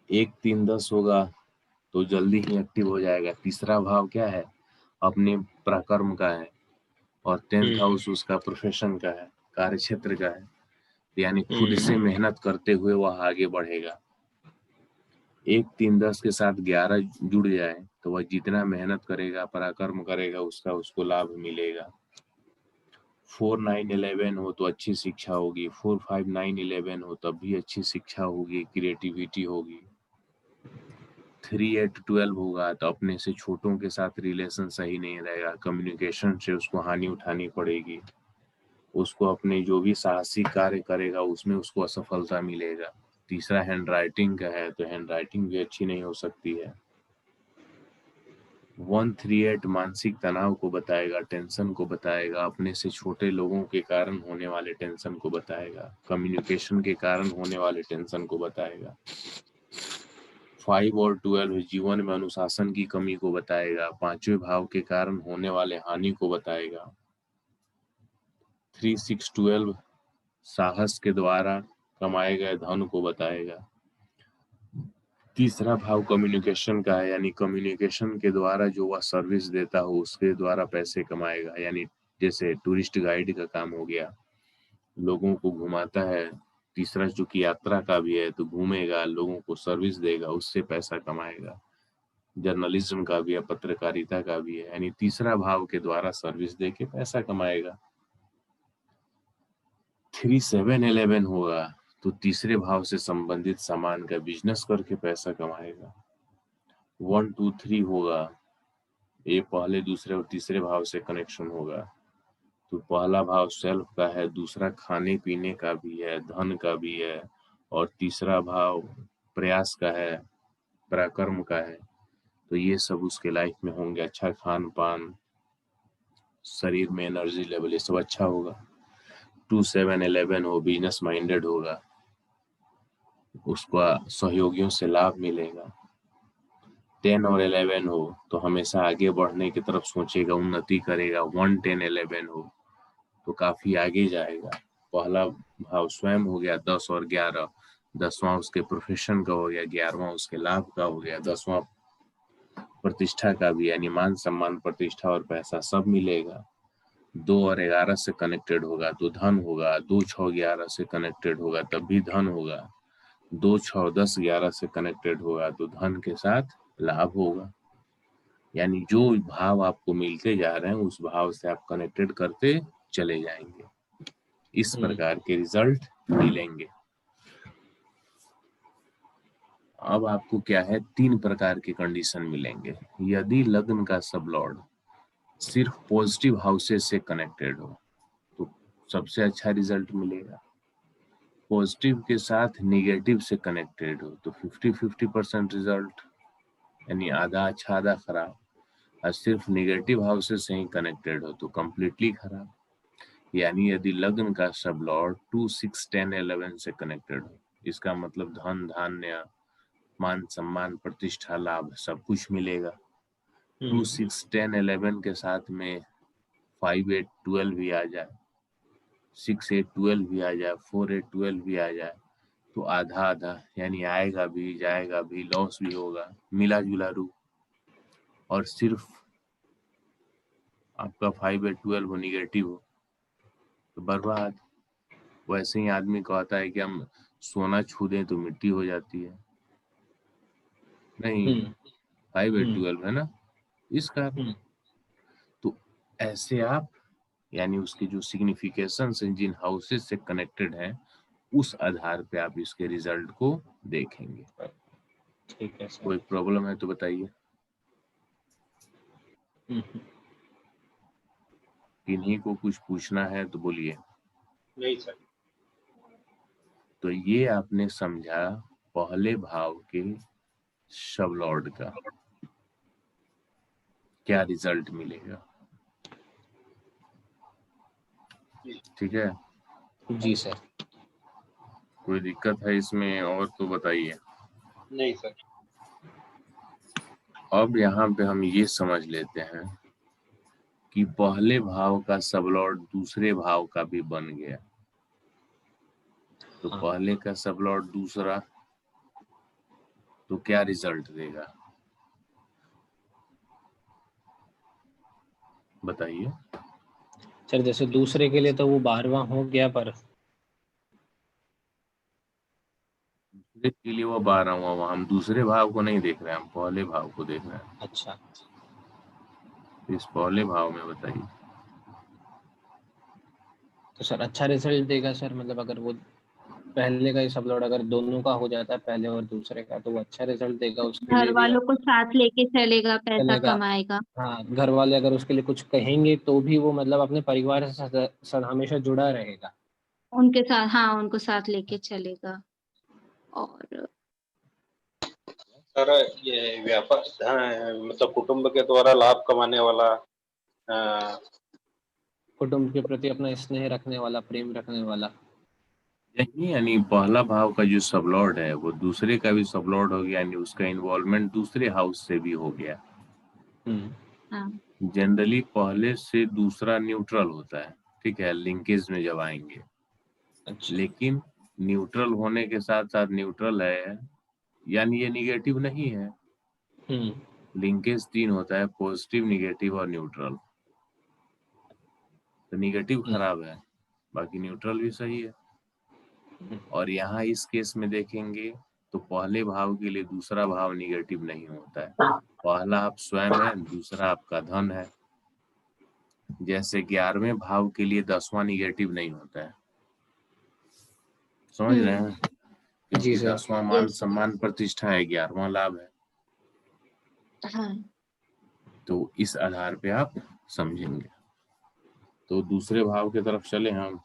1, 3, 10 होगा तो जल्दी ही एक्टिव हो जाएगा। तीसरा भाव क्या है? अपने पराक्रम का है, और 10th हाउस उसका प्रोफेशन का है, कार्य क्षेत्र का है, यानी खुद से मेहनत करते हुए वह आगे बढ़ेगा। 1, 3, 10 के साथ 11 जुड़ जाए तो वह जितना मेहनत करेगा, पराक्रम करेगा, उसको लाभ मिलेगा। 4, 9, 11 हो तो अच्छी शिक्षा होगी। 4, 5, 9, 11 हो तब भी अच्छी शिक्षा होगी, क्रिएटिविटी होगी। 3, 8, 12 होगा तो अपने से छोटों के साथ रिलेशन सही नहीं रहेगा, कम्युनिकेशन से उसको हानि उठानी पड़ेगी। उसको अपने जो भी साहसिक कार्य करेगा उसमें उसको असफलता मिलेगा। तीसरा हैंड राइटिंग का है, तो हैंड राइटिंग भी अच्छी नहीं हो सकती है। 1, 3, 8 मानसिक तनाव को बताएगा, टेंशन को बताएगा, अपने से छोटे लोगों के कारण होने वाले टेंशन को बताएगा, कम्युनिकेशन के कारण होने वाले टेंशन को बताएगा। 5 और 12 जीवन में अनुशासन की कमी को बताएगा, 5वें भाव के कारण होने वाले हानि को बताएगा। 3, 6, 12 साहस के द्वारा कमाए गए धन को बताएगा। तीसरा भाव कम्युनिकेशन का है, यानी कम्युनिकेशन के द्वारा जो वह सर्विस देता हो उसके द्वारा पैसे कमाएगा, यानी जैसे टूरिस्ट गाइड का काम हो गया, लोगों को घुमाता है। तीसरा चूंकि यात्रा का भी है तो घूमेगा, लोगों को सर्विस देगा, उससे पैसा कमाएगा। जर्नलिज्म का भी है, पत्रकारिता का भी है, यानी तीसरा भाव के द्वारा सर्विस दे के पैसा कमाएगा। 3, 7, 11 होगा तो तीसरे भाव से संबंधित सामान का बिजनेस करके पैसा कमाएगा। 1, 2, 3 होगा, ये पहले, दूसरे और तीसरे भाव से कनेक्शन होगा, तो पहला भाव सेल्फ का है, दूसरा खाने पीने का भी है, धन का भी है, और तीसरा भाव प्रयास का है, पराक्रम का है। तो ये सब उसके लाइफ में होंगे। अच्छा खान पान, शरीर में एनर्जी लेवल, ये सब अच्छा होगा। 2, 7, 11 हो, बिजनेस माइंडेड होगा, उसका सहयोगियों से लाभ मिलेगा। 10 और 11 हो तो हमेशा आगे बढ़ने की तरफ सोचेगा, उन्नति करेगा। 1, 10, 11 हो तो काफी आगे जाएगा। पहला भाव स्वयं हो गया 10 और 11, 10वां उसके प्रोफेशन का हो गया, 11वां उसके लाभ का हो गया, 10वां प्रतिष्ठा का भी, यानी मान सम्मान प्रतिष्ठा और पैसा सब मिलेगा। 2 और 11 से कनेक्टेड होगा तो धन होगा, 2, 6, 11 से कनेक्टेड होगा तब भी धन होगा, 2, 6, 10, 11 से कनेक्टेड होगा तो धन के साथ लाभ होगा। यानी जो भाव आपको मिलते जा रहे हैं उस भाव से आप कनेक्टेड करते चले जाएंगे, इस प्रकार के रिजल्ट मिलेंगे। अब आपको क्या है, 3 प्रकार के कंडीशन मिलेंगे। यदि लग्न का सब लॉर्ड सिर्फ पॉजिटिव हाउसेस से कनेक्टेड हो तो सबसे अच्छा रिजल्ट मिलेगा। पॉजिटिव के साथ नेगेटिव से कनेक्टेड हो तो 50-50% रिजल्ट, यानी आधा अच्छा आधा खराब। और सिर्फ नेगेटिव हाउसेस से ही कनेक्टेड हो तो कम्प्लीटली खराब। यानी यदि लग्न का सब लॉर्ड 2, 6, 10, 11 से कनेक्टेड हो, इसका मतलब धन धान्य मान सम्मान प्रतिष्ठा लाभ सब कुछ मिलेगा। 2, 6, 10, 11 के साथ में 5, 8, 12 भी आ जाए, 6, 8, 12 भी आ जाए, 4, 8, 12 भी आ जाए तो आधा आधा, यानी आएगा भी जाएगा भी, लॉस भी होगा, मिला जुला रूप। और सिर्फ आपका 5, 8, 12 हो निगेटिव हो तो बर्बाद। वैसे ही आदमी कहता है कि हम सोना छू दें तो मिट्टी हो जाती है, नहीं 5, 8, 12 है ना, इस कारण। तो ऐसे आप, यानी उसके जो सिग्निफिकेशन जिन हाउसेस से कनेक्टेड है उस आधार पे आप इसके रिजल्ट को देखेंगे। ठीक है सर। कोई प्रॉब्लम है तो बताइए। किन्हीं को कुछ पूछना है तो बोलिए। नहीं सर। तो ये आपने समझा पहले भाव के सब लॉर्ड का क्या रिजल्ट मिलेगा, ठीक है। जी सर। कोई दिक्कत है इसमें और तो बताइए। नहीं सर। अब यहाँ पे हम ये समझ लेते हैं कि पहले भाव का सब लॉर्ड दूसरे भाव का भी बन गया, तो पहले का सब लॉर्ड दूसरा तो क्या रिजल्ट देगा बताइए। सर जैसे दूसरे के लिए तो वो 12वां हो गया, पर दूसरे के लिए वो 12वां, हम दूसरे भाव को नहीं देख रहे हैं, हम पहले भाव को देख रहे हैं। अच्छा, इस पहले भाव में बताइए। तो सर अच्छा रिजल्ट देगा सर, मतलब अगर वो पहले का ही सब लोड अगर दोनों का हो जाता है, पहले और दूसरे का, तो वो अच्छा रिजल्ट देगा उसके घर लिए भी। वालों को साथ लेके चलेगा, पैसा चलेगा, कमाएगा। हाँ, घर वाले अगर उसके लिए कुछ कहेंगे तो भी वो मतलब अपने परिवार से हमेशा जुड़ा रहेगा। उनके साथ, हाँ, उनको साथ लेके चलेगा। और सर ये व्यापार मतलब कुटुंब के द्वारा लाभ कमाने वाला, कुटुंब के प्रति अपना स्नेह रखने वाला, प्रेम रखने वाला। यही, यानी पहला भाव का जो सब लॉर्ड है वो दूसरे का भी सब लॉर्ड हो गया, यानी उसका इन्वॉल्वमेंट दूसरे हाउस से भी हो गया। हाँ, जनरली पहले से दूसरा न्यूट्रल होता है, ठीक है, लिंकेज में जब आएंगे। अच्छा। लेकिन न्यूट्रल होने के साथ साथ न्यूट्रल है, यानी ये निगेटिव नहीं है। लिंकेज 3 होता है, पॉजिटिव, निगेटिव और न्यूट्रल। तो निगेटिव खराब है, बाकी न्यूट्रल भी सही है। और यहाँ इस केस में देखेंगे तो पहले भाव के लिए दूसरा भाव निगेटिव नहीं होता है। पहला आप स्वयं है, दूसरा आपका धन है। जैसे 11वें भाव के लिए 10वां निगेटिव नहीं होता है, समझ रहे हैं, क्योंकि 10वां मान सम्मान प्रतिष्ठा है, 11वां लाभ है। हाँ, तो इस आधार पे आप समझेंगे। तो दूसरे भाव की तरफ चले हम।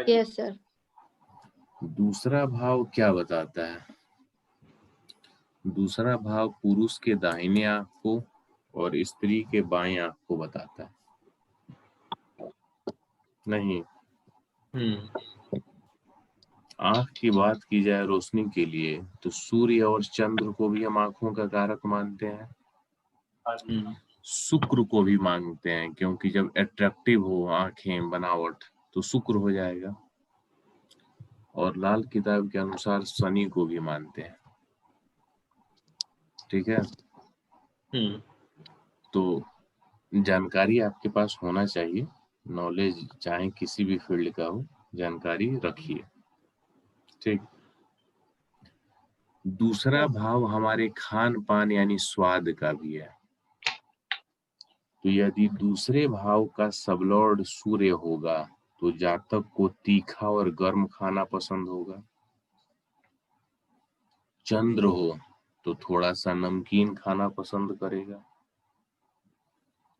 Yes sir. दूसरा भाव क्या बताता है? दूसरा भाव पुरुष के दाहिने आंख को और स्त्री के बाएं आंख को बताता है। नहीं, आंख की बात की जाए रोशनी के लिए तो सूर्य और चंद्र को भी हम आंखों का कारक मानते हैं। शुक्र को भी मांगते हैं, क्योंकि जब अट्रैक्टिव हो आंखें बनावट तो शुक्र हो जाएगा। और लाल किताब के अनुसार शनि को भी मानते हैं। ठीक है, तो जानकारी आपके पास होना चाहिए, नॉलेज चाहे किसी भी फील्ड का हो, जानकारी रखिए। ठीक। दूसरा भाव हमारे खान पान यानी स्वाद का भी है। तो यदि दूसरे भाव का सबलॉर्ड सूर्य होगा तो जातक को तीखा और गर्म खाना पसंद होगा। चंद्र हो तो थोड़ा सा नमकीन खाना पसंद करेगा।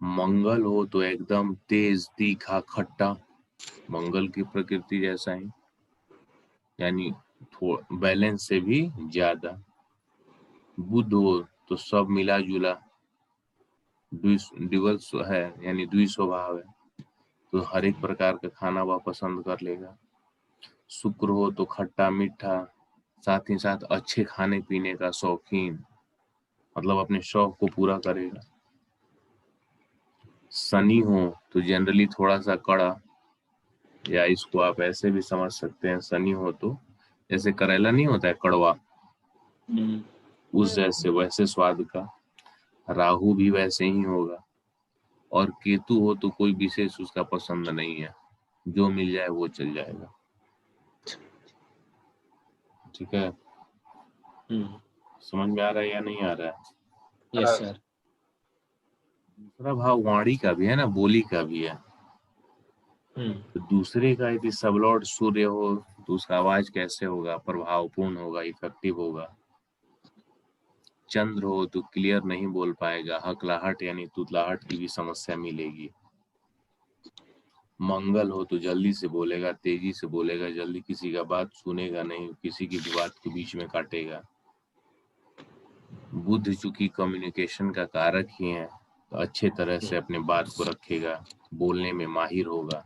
मंगल हो तो एकदम तेज तीखा खट्टा, मंगल की प्रकृति जैसा ही, यानी बैलेंस से भी ज्यादा। बुध हो तो सब मिला जुला, ड्यूअल है यानी द्वि स्वभाव है, तो हर एक प्रकार का खाना वह पसंद कर लेगा। शुक्र हो तो खट्टा मीठा, साथ ही साथ अच्छे खाने पीने का शौकीन, मतलब अपने शौक को पूरा करेगा। शनि हो तो जनरली थोड़ा सा कड़ा, या इसको आप ऐसे भी समझ सकते हैं, शनि हो तो जैसे करेला नहीं होता है कड़वा, उस जैसे वैसे स्वाद का। राहु भी वैसे ही होगा। और केतु हो तो कोई विशेष उसका पसंद नहीं है, जो मिल जाए वो चल जाएगा। ठीक है, समझ में आ रहा है या नहीं आ रहा है? Yes sir. दूसरा भाव वाणी का भी है ना, बोली का भी है। तो दूसरे का यदि सबलॉर्ड सूर्य हो तो उसका आवाज कैसे होगा, प्रभावपूर्ण होगा, इफेक्टिव होगा। चंद्र हो तो क्लियर नहीं बोल पाएगा, हकलाहट यानी तुतलाहट की भी समस्या मिलेगी। मंगल हो तो जल्दी से बोलेगा, तेजी से बोलेगा, जल्दी किसी का बात सुनेगा नहीं, किसी की भी बात को बीच में काटेगा। बुध चूंकि कम्युनिकेशन का कारक ही है, तो अच्छे तरह से अपने बात को रखेगा, बोलने में माहिर होगा।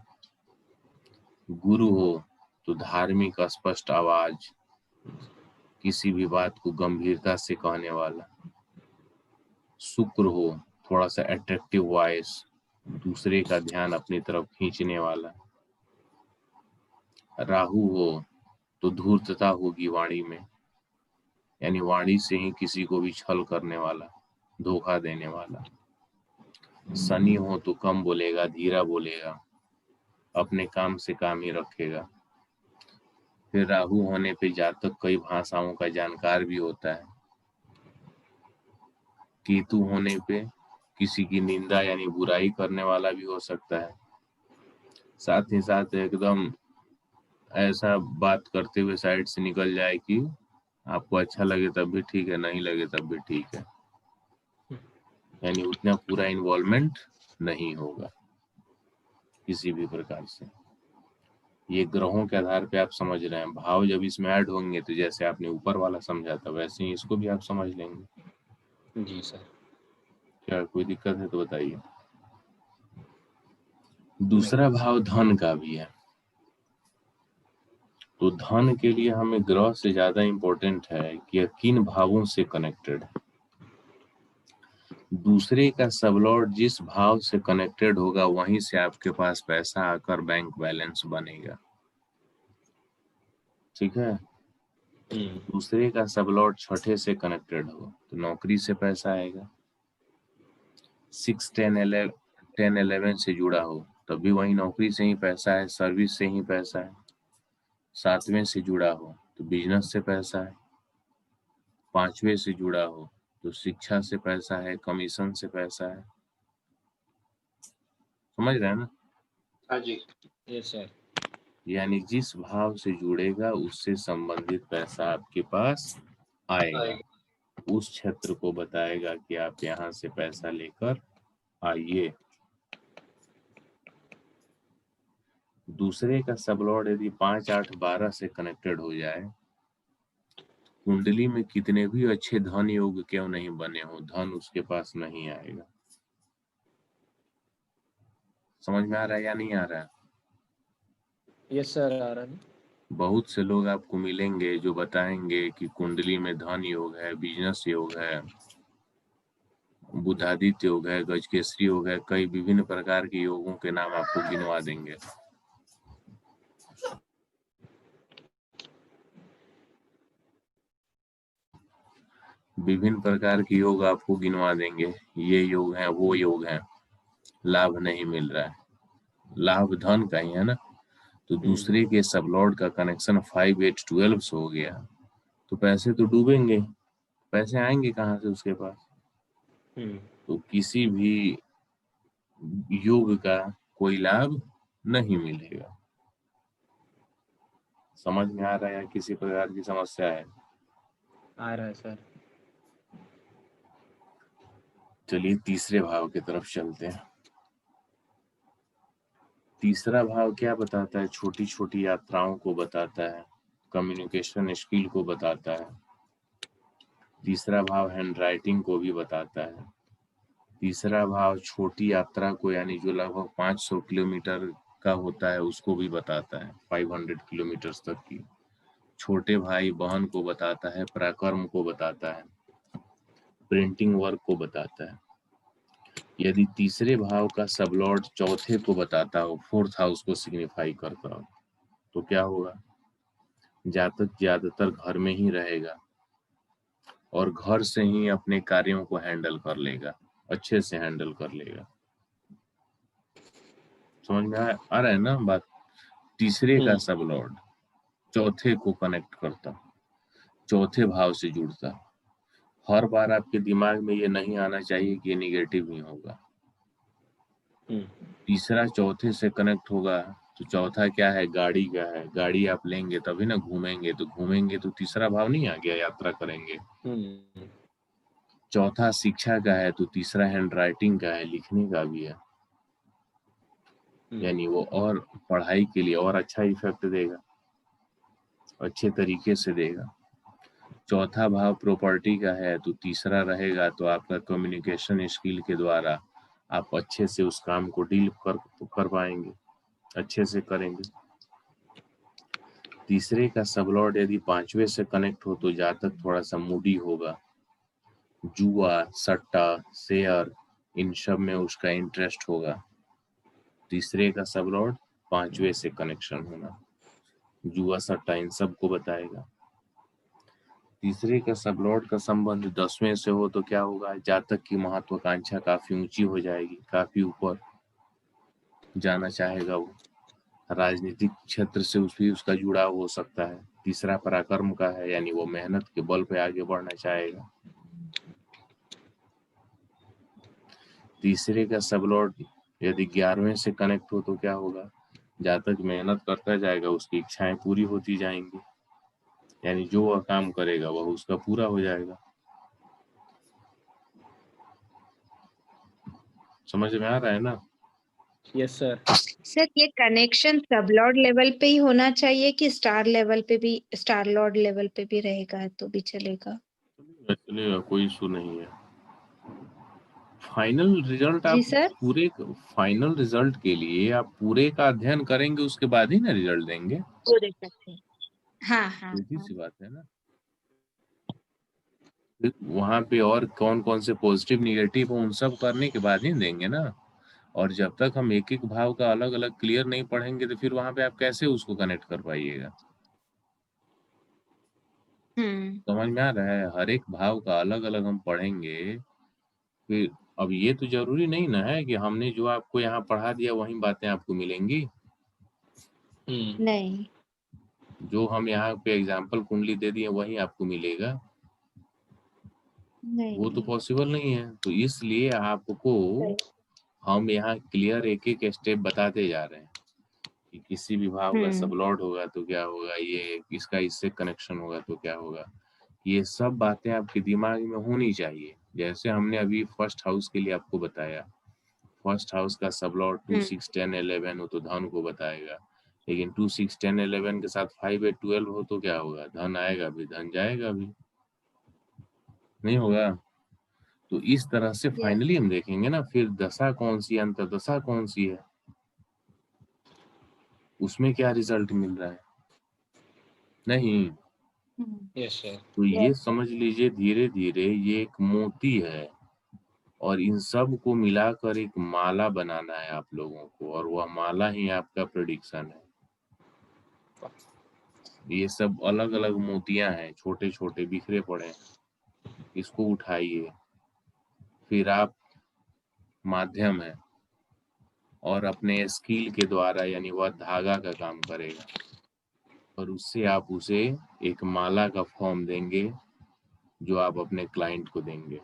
गुरु हो तो धार्मिक स्पष्ट आवाज, किसी भी बात को गंभीरता से कहने वाला। शुक्र हो थोड़ा सा अट्रैक्टिव वॉइस, दूसरे का ध्यान अपनी तरफ खींचने वाला। राहु हो तो धूर्तता होगी वाणी में, यानी वाणी से ही किसी को भी छल करने वाला, धोखा देने वाला। शनि हो तो कम बोलेगा, धीरा बोलेगा, अपने काम से काम ही रखेगा। फिर राहु होने पे जातक कई भाषाओं का जानकार भी होता है। केतु होने पे किसी की निंदा यानी बुराई करने वाला भी हो सकता है। साथ ही साथ एकदम ऐसा बात करते हुए साइड से निकल जाए कि आपको अच्छा लगे तब भी ठीक है, नहीं लगे तब भी ठीक है, यानी उतना पूरा इन्वॉल्वमेंट नहीं होगा किसी भी प्रकार से। ये ग्रहों के आधार पे आप समझ रहे हैं। भाव जब इसमें ऐड होंगे तो जैसे आपने ऊपर वाला समझा था वैसे ही इसको भी आप समझ लेंगे। जी सर। क्या कोई दिक्कत है तो बताइए। दूसरा भाव धन का भी है। तो धन के लिए हमें ग्रह से ज्यादा इंपॉर्टेंट है कि यह किन भावों से कनेक्टेड है। दूसरे का सबलॉर्ड जिस भाव से कनेक्टेड होगा वहीं से आपके पास पैसा आकर बैंक बैलेंस बनेगा। ठीक है, दूसरे का सबलॉर्ड छठे से कनेक्टेड हो तो नौकरी से पैसा आएगा। 6, 10, 11 से जुड़ा हो तब भी वही नौकरी से ही पैसा है, सर्विस से ही पैसा है। 7वें से जुड़ा हो तो बिजनेस से पैसा है। 5वें से जुड़ा हो तो शिक्षा से पैसा है, कमीशन से पैसा है। समझ रहे हैं ना? हाँ जी। Yes sir. यानी जिस भाव से जुड़ेगा उससे संबंधित पैसा आपके पास आएगा। उस क्षेत्र को बताएगा कि आप यहाँ से पैसा लेकर आइए। दूसरे का सबलॉर्ड यदि 5, 8, 12 से कनेक्टेड हो जाए, कुंडली में कितने भी अच्छे धन योग क्यों नहीं बने हो, धन उसके पास नहीं आएगा। समझ में आ रहा है या नहीं आ रहा है? यस सर, आ रहा है। बहुत से लोग आपको मिलेंगे जो बताएंगे कि कुंडली में धन योग है, बिजनेस योग है, बुधादित्य योग है, गजकेसरी योग है, कई विभिन्न प्रकार के योगों के नाम आपको गिनवा देंगे। विभिन्न प्रकार के योग आपको गिनवा देंगे, ये योग है वो योग है, लाभ नहीं मिल रहा है, लाभ धन का ही है ना, तो दूसरे के सबलॉर्ड का कनेक्शन 5 8 12 से हो गया, तो पैसे तो डूबेंगे, पैसे आएंगे कहाँ से उसके पास। तो किसी भी योग का कोई लाभ नहीं मिलेगा। समझ में आ रहा है या किसी प्रकार की समस्या है? आ रहा है सर। चलिए तीसरे भाव की तरफ चलते हैं। तीसरा भाव क्या बताता है? छोटी छोटी यात्राओं को बताता है, कम्युनिकेशन स्किल को बताता है। तीसरा भाव हैंड राइटिंग को भी बताता है। तीसरा भाव छोटी यात्रा को, यानी जो लगभग 500 किलोमीटर का होता है, उसको भी बताता है, 500 किलोमीटर तक की। छोटे भाई बहन को बताता है, पराक्रम को बताता है, प्रिंटिंग वर्क को बताता है। यदि तीसरे भाव का सबलॉर्ड चौथे को बताता हो, फोर्थ हाउस को सिग्निफाई करता हो, तो क्या होगा? जातक ज्यादातर घर में ही रहेगा और घर से ही अपने कार्यों को हैंडल कर लेगा, अच्छे से हैंडल कर लेगा। समझ में आ रहा है ना बात? तीसरे का सबलॉर्ड चौथे को कनेक्ट करता, चौथे भाव से जुड़ता। हर बार आपके दिमाग में ये नहीं आना चाहिए कि ये निगेटिव ही होगा। तीसरा चौथे से कनेक्ट होगा, तो चौथा क्या है? गाड़ी का है। गाड़ी आप लेंगे तभी ना घूमेंगे, तो घूमेंगे तो तीसरा भाव नहीं आ गया, यात्रा करेंगे। चौथा शिक्षा का है, तो तीसरा हैंड राइटिंग का है, लिखने का भी है, यानी वो और पढ़ाई के लिए और अच्छा इफेक्ट देगा, अच्छे तरीके से देगा। चौथा भाव प्रॉपर्टी का है, तो तीसरा रहेगा, तो आपका कम्युनिकेशन स्किल के द्वारा आप अच्छे से उस काम को डील कर पाएंगे, अच्छे से करेंगे। तीसरे का सबलॉर्ड यदि पांचवे से कनेक्ट हो, तो जातक थोड़ा सा मूडी होगा, जुआ, सट्टा, शेयर, इन सब में उसका इंटरेस्ट होगा। तीसरे का सबलॉर्ड पांचवे से कनेक्शन होना, जुआ, सट्टा, इन सब को बताएगा। तीसरे का सबलॉर्ड का संबंध 10वें से हो, तो क्या होगा? जातक की महत्वाकांक्षा काफी ऊंची हो जाएगी, काफी ऊपर जाना चाहेगा वो। राजनीतिक क्षेत्र से भी उसका जुड़ाव हो सकता है। तीसरा पराक्रम का है, यानी वो मेहनत के बल पे आगे बढ़ना चाहेगा। तीसरे का सबलॉर्ड यदि 11वें से कनेक्ट हो, तो क्या होगा? जातक मेहनत करता जाएगा, उसकी इच्छाएं पूरी होती जाएंगी, यानी जो वह काम करेगा वह उसका पूरा हो जाएगा। समझ में आ रहा है ना? Yes sir. सर ये कनेक्शन सबलॉर्ड लेवल पे ही होना चाहिए कि स्टार लेवल पे भी, स्टार लॉर्ड लेवल पे भी रहेगा तो भी चलेगा? चलेगा, कोई इशू नहीं है। फाइनल रिजल्ट जी आप सर। पूरे, फाइनल रिजल्ट के लिए आप पूरे का अध्ययन करेंगे, उसके बाद ही ना रिजल्ट देंगे। वो देख सकते हैं। हाँ हाँ सीधी हाँ। सी बात है ना। वहां पे और कौन कौन से पॉजिटिव निगेटिव हो, उन सब करने के बाद ही देंगे ना। और जब तक हम एक एक भाव का अलग अलग क्लियर नहीं पढ़ेंगे, तो फिर वहां पे आप कैसे उसको कनेक्ट कर पाइएगा? समझ में आ रहा है? हर एक भाव का अलग अलग हम पढ़ेंगे फिर। अब ये तो जरूरी नहीं ना है कि हमने जो आपको यहाँ पढ़ा दिया वही बातें आपको मिलेंगी। नहीं जो हम यहाँ पे एग्जाम्पल कुंडली दे दिए वही आपको मिलेगा, नहीं वो तो नहीं। पॉसिबल नहीं है। तो इसलिए आपको हम यहाँ क्लियर एक एक स्टेप बताते जा रहे हैं कि किसी भी भाव का सबलॉर्ड होगा तो क्या होगा, ये इसका इससे कनेक्शन होगा तो क्या होगा। ये सब बातें आपके दिमाग में होनी चाहिए। जैसे हमने अभी फर्स्ट हाउस के लिए आपको बताया, फर्स्ट हाउस का सबलॉर्ड 2 6 10 11 हो तो धन को बताएगा, लेकिन 2 6 10 11 के साथ 5 8 12 हो तो क्या होगा? धन आएगा भी, धन जाएगा भी, नहीं होगा। तो इस तरह से फाइनली हम देखेंगे ना, फिर दशा कौन सी है, अंतर दशा कौन सी है, उसमें क्या रिजल्ट मिल रहा है, नहीं। Yes sir. तो ये समझ लीजिए धीरे धीरे ये एक मोती है, और इन सब को मिलाकर एक माला बनाना है आप लोगों को, और वह माला ही आपका प्रेडिक्शन है। ये सब अलग अलग मोतियां हैं, छोटे छोटे बिखरे पड़े हैं। इसको उठाइए, फिर आप माध्यम है और अपने स्किल के द्वारा, यानी वह धागा का काम करेगा और उससे आप उसे एक माला का फॉर्म देंगे जो आप अपने क्लाइंट को देंगे।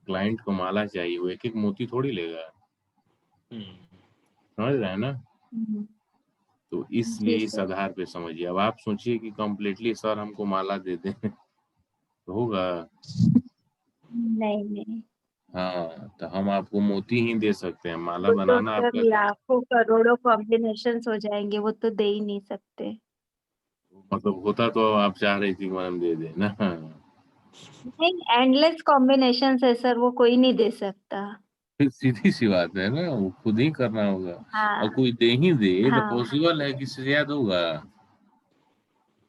क्लाइंट को माला चाहिए, वो एक एक मोती थोड़ी लेगा, समझ रहे हैं ना? तो इसलिए जी इस सर। आधार पे समझिए। अब आप सोचिए कि कम्प्लीटली सर हमको माला दे दें तो होगा? नहीं नहीं, हाँ, तो हम आपको मोती ही दे सकते हैं, माला वो तो बनाना सर आपका काम। लाखों करोड़ों कॉम्बिनेशन हो जाएंगे, वो तो दे ही नहीं सकते। मतलब होता तो आप चाह रही थी कि मैडम दे दें ना? नहीं, एंडलेस कॉम्बिनेशन है सर, वो कोई नहीं दे सकता। फिर सीधी सी बात है ना, वो खुद ही करना होगा। और हाँ कोई दे ही दे तो हाँ। पॉसिबल है कि से याद होगा? याद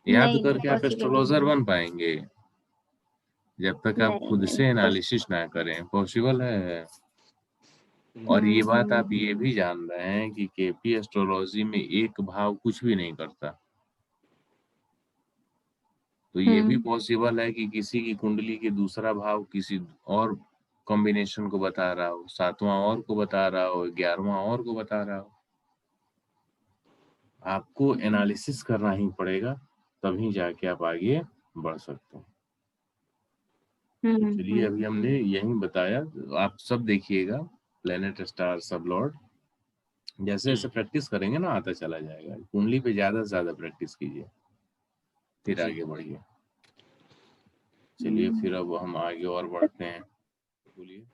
नहीं नहीं, करके आप पॉसिबल नहीं एस्ट्रोलॉजर है। बन पाएंगे जब तक आप नहीं खुद नहीं से पॉस- एनालिसिस ना करें? पॉसिबल है। और ये बात आप ये भी जान रहे हैं कि केपी एस्ट्रोलॉजी में एक भाव कुछ भी नहीं करता। तो ये भी हम्म पॉसिबल है कि किसी की कुंडली के दूसरा भाव किसी और कॉम्बिनेशन को बता रहा हो, 7वां और को बता रहा हो, 11वां और को बता रहा हो। आपको एनालिसिस करना ही पड़ेगा, तभी जाके आप आगे बढ़ सकते हैं। तो चलिए, अभी हमने यही बताया, आप सब देखिएगा प्लेनेट, स्टार, सब लॉर्ड। जैसे जैसे प्रैक्टिस करेंगे ना आता चला जाएगा। कुंडली पे ज्यादा से ज्यादा प्रैक्टिस कीजिए, फिर जी। आगे बढ़िए। चलिए फिर अब हम आगे और बढ़ते हैं। बोलिए,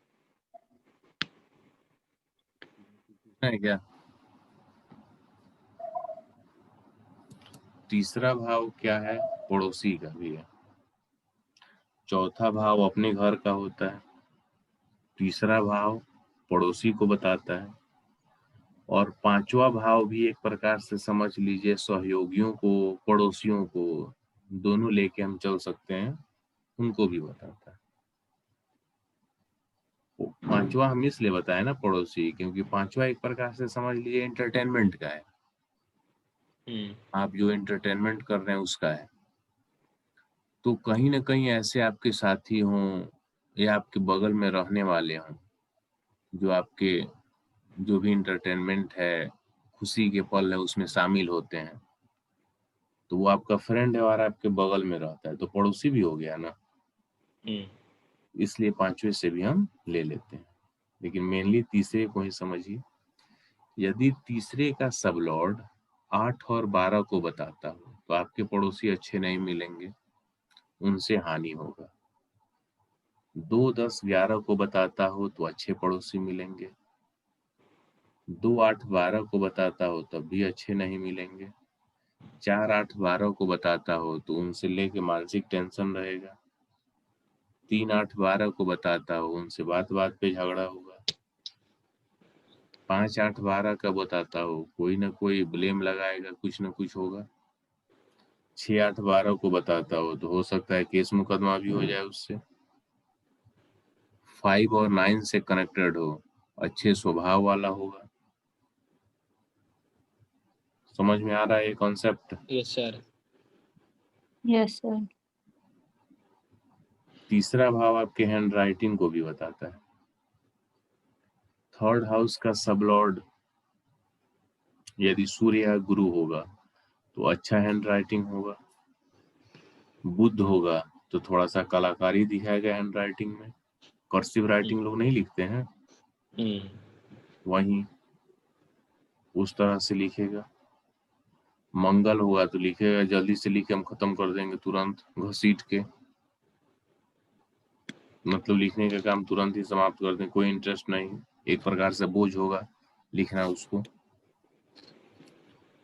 है क्या? तीसरा भाव क्या है? पड़ोसी का भी है। चौथा भाव अपने घर का होता है। तीसरा भाव पड़ोसी को बताता है। और पांचवा भाव भी एक प्रकार से समझ लीजिए सहयोगियों को, पड़ोसियों को, दोनों लेके हम चल सकते हैं, उनको भी बताता है। पांचवा हम इसलिए बताए ना पड़ोसी, क्योंकि पांचवा एक प्रकार से समझ लीजिए एंटरटेनमेंट का है। आप जो एंटरटेनमेंट कर रहे हैं उसका है। तो कहीं ना कहीं ऐसे आपके साथी हों या आपके बगल में रहने वाले हों जो आपके जो भी एंटरटेनमेंट है, खुशी के पल है, उसमें शामिल होते हैं, तो वो आपका फ्रेंड है और आपके बगल में रहता है, तो पड़ोसी भी हो गया ना। इसलिए पांचवे से भी हम ले लेते हैं, लेकिन मेनली तीसरे को ही समझिए। यदि तीसरे का सब लॉर्ड 8 और 12 को बताता हो तो आपके पड़ोसी अच्छे नहीं मिलेंगे, उनसे हानि होगा। 2, 10, 11 को बताता हो तो अच्छे पड़ोसी मिलेंगे। 2, 8, 12 को बताता हो तब भी अच्छे नहीं मिलेंगे। 4, 8, 12 को बताता हो तो उनसे लेके मानसिक टेंशन रहेगा। 3, 8, 12 को बताता हो उनसे बात बात पे झगड़ा होगा। 5, 8, 12 का बताता हो कोई ना कोई ब्लेम लगाएगा, कुछ ना कुछ होगा। 6, 8, 12 को बताता हो तो हो सकता है केस मुकदमा भी हो जाए उससे। 5 और 9 से कनेक्टेड हो, अच्छे स्वभाव वाला होगा। समझ में आ रहा है ये concept? Yes sir. Yes sir. तीसरा भाव आपके हैंड राइटिंग को भी बताता है। थर्ड हाउस का सबलॉर्ड यदि सूर्य या गुरु होगा तो अच्छा हैंड राइटिंग होगा। बुध होगा तो थोड़ा सा कलाकारी दिखाएगा हैंड राइटिंग में, कर्सिव राइटिंग लोग नहीं लिखते हैं, वहीं उस तरह से लिखेगा। मंगल होगा तो लिखेगा जल्दी से लिखे हम खत्म कर देंगे तुरंत घसीट के, मतलब लिखने का काम तुरंत ही समाप्त कर दें, कोई इंटरेस्ट नहीं, एक प्रकार से बोझ होगा लिखना उसको।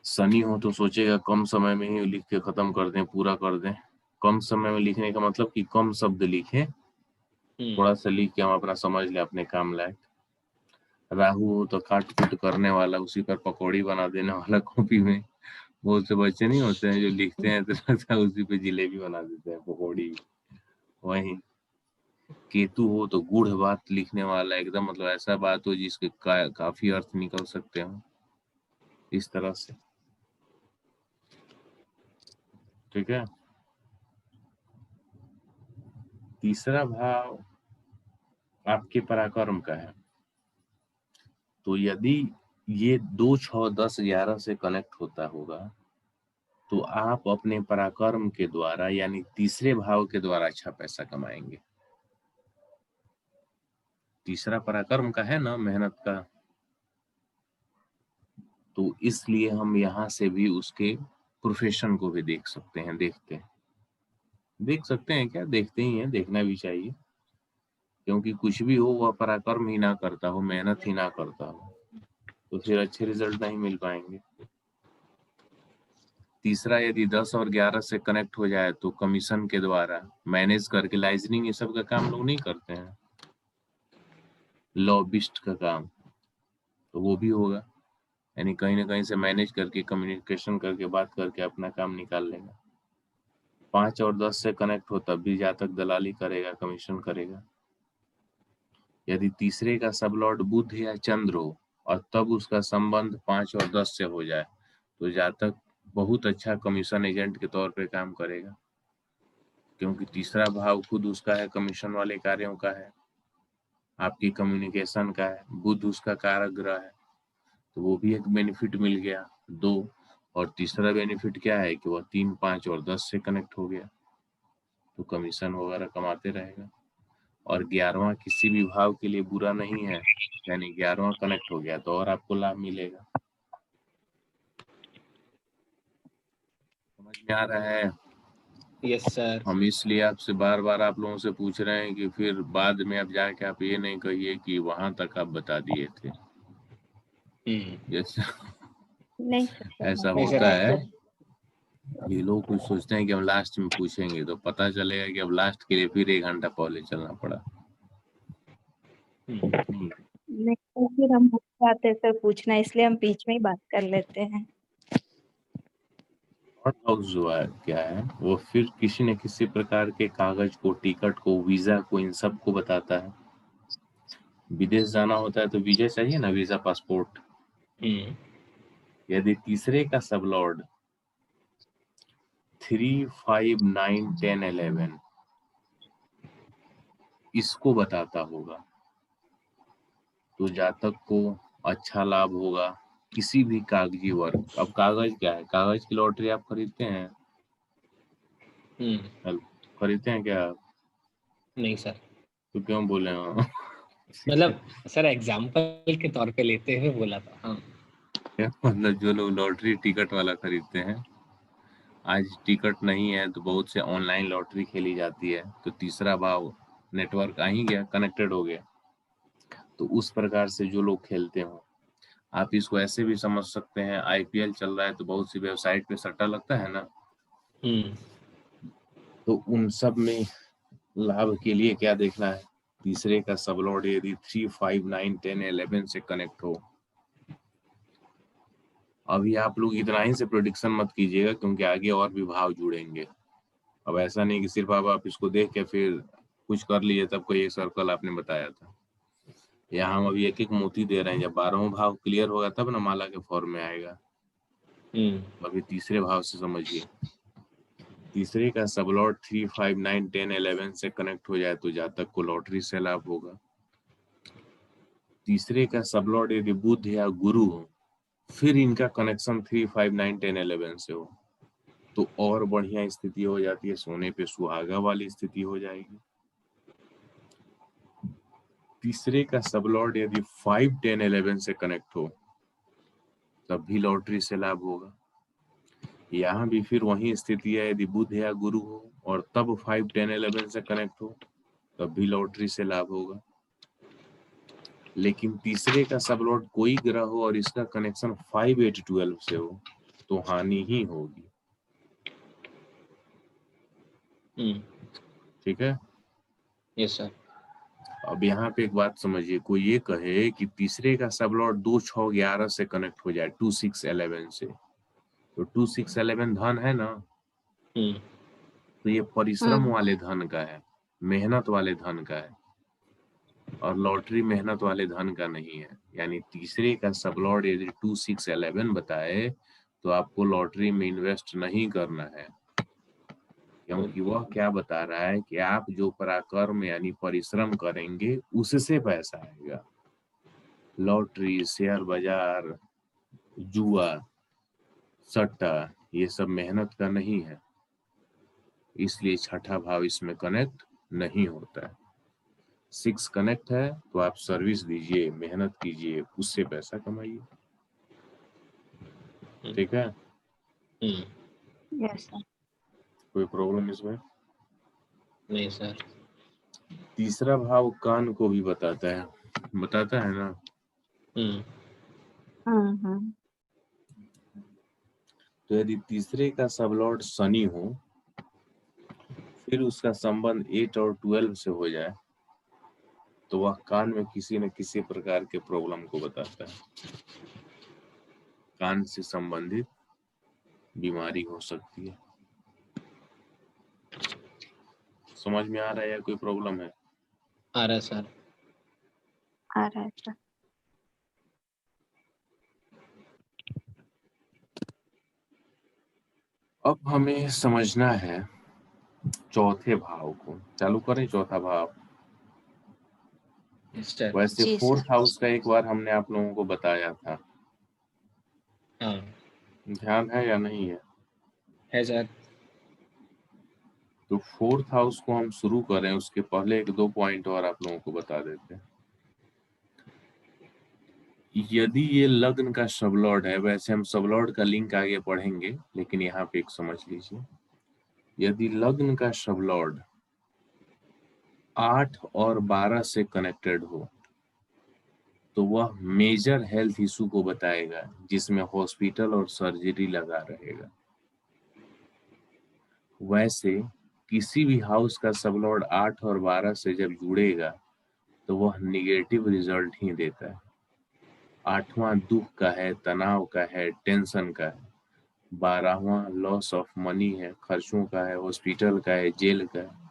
शनि हो तो सोचेगा कम समय में ही लिख के खत्म कर दें, पूरा कर दें। कम समय में लिखने का मतलब कि कम शब्द लिखें, थोड़ा सा लिख के हम अपना समझ लें अपने काम लायक। राहु हो तो काट कूट करने वाला, उसी पर पकौड़ी बना देने वाला कॉपी में। बहुत से बच्चे नहीं होते हैं जो लिखते हैं तो लगता है उसी पे जिलेबी बना देते हैं, पकौड़ी। वही केतु हो तो गूढ़ बात लिखने वाला, एकदम मतलब ऐसा बात हो जिसके काफी अर्थ निकल सकते हो, इस तरह से। ठीक है। तीसरा भाव आपके पराक्रम का है, तो यदि ये 2, 6, 10, 11 से कनेक्ट होता होगा तो आप अपने पराक्रम के द्वारा यानी तीसरे भाव के द्वारा अच्छा पैसा कमाएंगे। तीसरा पराक्रम का है ना, मेहनत का, तो इसलिए हम यहाँ से भी उसके प्रोफेशन को भी देख सकते हैं, देख सकते हैं क्या, देखते ही हैं, देखना भी चाहिए, क्योंकि कुछ भी हो वह पराक्रम ही ना करता हो, मेहनत ही ना करता हो, तो फिर अच्छे रिजल्ट नहीं मिल पाएंगे। तीसरा, यदि 10 और 11 से कनेक्ट हो जाए तो कमीशन के द्वारा मैनेज करके, लाइजनिंग ये सब का काम लोग नहीं करते हैं, लॉबिस्ट का काम, तो वो भी होगा, यानी कहीं ना कहीं से मैनेज करके, कम्युनिकेशन करके, बात करके अपना काम निकाल लेगा। 5 और 10 से कनेक्ट हो तब भी जातक दलाली करेगा, कमीशन करेगा। यदि तीसरे का सबलॉर्ड बुध या चंद्र हो और तब उसका संबंध 5 और 10 से हो जाए तो जातक बहुत अच्छा कमीशन एजेंट के तौर पे काम करेगा, क्योंकि तीसरा भाव खुद उसका है, कमीशन वाले कार्यों का है, आपकी कम्युनिकेशन का है, बुध उसका कारक ग्रह है, तो वो भी एक बेनिफिट मिल गया 2। और तीसरा बेनिफिट क्या है कि वह 3, 5 और 10 से कनेक्ट हो गया, तो कमीशन वगैरह कमाते रहेगा। और 11वां किसी भी भाव के लिए बुरा नहीं है, यानी 11वां कनेक्ट हो गया तो और आपको लाभ मिलेगा। समझ में आ रहा है? Yes sir. हम इसलिए आपसे बार बार आप लोगों से पूछ रहे हैं कि फिर बाद में अब जाके आप ये नहीं कहिए कि वहां तक आप बता दिए थे। जैसे नहीं सर, ऐसा नहीं होता सर। है, ये लोग कुछ सोचते हैं कि हम लास्ट में पूछेंगे, तो पता चलेगा कि अब लास्ट के लिए फिर 1 घंटा पहले चलना पड़ा। नहीं तो फिर हम भूल जाते हैं सर पूछना, इसलिए हम बीच में ही बात कर लेते हैं। और हाउस जो है क्या है, वो फिर किसी न किसी प्रकार के कागज को, टिकट को, वीजा को, इन सब को बताता है। विदेश जाना होता है तो वीजा चाहिए ना, वीजा, पासपोर्ट। यदि तीसरे का सबलॉर्ड 3, 5, 9, 10, 11 इसको बताता होगा तो जातक को अच्छा लाभ होगा किसी भी कागजी वर्क। अब कागज क्या है, कागज की लॉटरी आप खरीदते हैं? खरीदते हैं क्या? नहीं सर। तो क्यों बोले हो? मतलब सर एग्जाम्पल के तौर पे लेते हुए बोला था। हाँ। मतलब जो लोग लॉटरी टिकट वाला खरीदते हैं, आज टिकट नहीं है तो बहुत से ऑनलाइन लॉटरी खेली जाती है, तो तीसरा भाव नेटवर्क आ ही गया, कनेक्टेड हो गया। तो उस प्रकार से जो लोग खेलते हो, आप इसको ऐसे भी समझ सकते हैं, आईपीएल चल रहा है तो बहुत सी वेबसाइट पे सट्टा लगता है ना, तो उन सब में लाभ के लिए क्या देखना है, तीसरे का सबलॉर्ड यदि 3, 5, 9, 10, 11 से कनेक्ट हो। अभी आप लोग इतना ही से प्रेडिक्शन मत कीजिएगा, क्योंकि आगे और भी भाव जुड़ेंगे। अब ऐसा नहीं कि सिर्फ आप इसको देख के फिर कुछ कर लिए तब कोई एक सर्कल आपने बताया था। यहाँ हम अभी एक एक मोती दे रहे हैं, जब 12वां भाव क्लियर होगा तब ना माला के फॉर्म में आएगा। अभी तीसरे भाव से समझिए, तीसरे का सबलॉर्ड 3, 5, 9, 10, 11 से कनेक्ट हो जाए तो जातक को लॉटरी से लाभ होगा। तीसरे का सबलॉर्ड यदि बुध या गुरु हो, फिर इनका कनेक्शन 3, 5, 9, 10, 11 से हो तो और बढ़िया स्थिति हो जाती है, सोने पे सुहागा वाली स्थिति हो जाएगी। तीसरे का सबलॉर्ड यदि 5, 10, 11 से कनेक्ट हो तब भी लॉटरी से लाभ होगा। यहाँ भी फिर वही स्थिति है, यदि बुध या गुरु हो और तब 5, 10, 11 से कनेक्ट हो तब भी लॉटरी से लाभ होगा। लेकिन तीसरे का सबलॉर्ड कोई ग्रह हो और इसका कनेक्शन 5, 8, 12 से हो तो हानि ही होगी। ठीक है? Yes sir. अब यहाँ पे एक बात समझिए, कोई ये कहे कि तीसरे का सबलॉर्ड 2, 6, 11 से कनेक्ट हो जाए 2, 6, 11 से, तो 2, 6, 11 धन है ना, तो ये परिश्रम वाले धन का है, मेहनत वाले धन का है, और लॉटरी मेहनत वाले धन का नहीं है। यानी तीसरे का सबलॉर्ड यदि 2, 6, 11 बताए तो आपको लॉटरी में इन्वेस्ट नहीं करना है, क्योंकि वह क्या बता रहा है कि आप जो पराक्रम यानी परिश्रम करेंगे उससे पैसा आएगा। लॉटरी, शेयर बाजार, जुआ, सट्टा, ये सब मेहनत का नहीं है, इसलिए छठा भाव इसमें कनेक्ट नहीं होता है। 6 कनेक्ट है तो आप सर्विस दीजिए, मेहनत कीजिए, उससे पैसा कमाइए। ठीक है, यस सर। कोई प्रॉब्लम इसमें? नहीं सर। तीसरा भाव कान को भी बताता है ना। हम्म। तो यदि तीसरे का सबलॉर्ड शनि हो, फिर उसका संबंध 8 और 12 से हो जाए, तो वह कान में किसी न किसी प्रकार के प्रॉब्लम को बताता है। कान से संबंधित बीमारी हो सकती है। समझ में आ रहा है या कोई प्रॉब्लम है? आ रहा है सर। आ रहा है सर। अब हमें समझना है चौथे भाव को। चालू करें चौथा भाव। वैसे जी फोर्थ सर। हाउस का एक बार हमने आप लोगों को बताया था, हाँ ध्यान है या नहीं है? है सर। तो फोर्थ हाउस को हम शुरू करें उसके पहले 1-2 पॉइंट और आप लोगों को बता देते हैं। यदि ये लग्न का सबलॉर्ड है, वैसे हम सबलॉर्ड का लिंक आगे पढ़ेंगे, लेकिन यहाँ पे एक समझ लीजिए, यदि लग्न का सबलॉर्ड 8 और 12 से कनेक्टेड हो तो वह मेजर हेल्थ इशू को बताएगा, जिसमें हॉस्पिटल और सर्जरी लगा रहेगा। वैसे किसी भी हाउस का सबलॉर्ड 8 और 12 से जब जुड़ेगा तो वह निगेटिव रिजल्ट ही देता है। 8वां दुख का है, तनाव का है, टेंशन का है। 12वां लॉस ऑफ मनी है, खर्चों का है, हॉस्पिटल का है, जेल का है।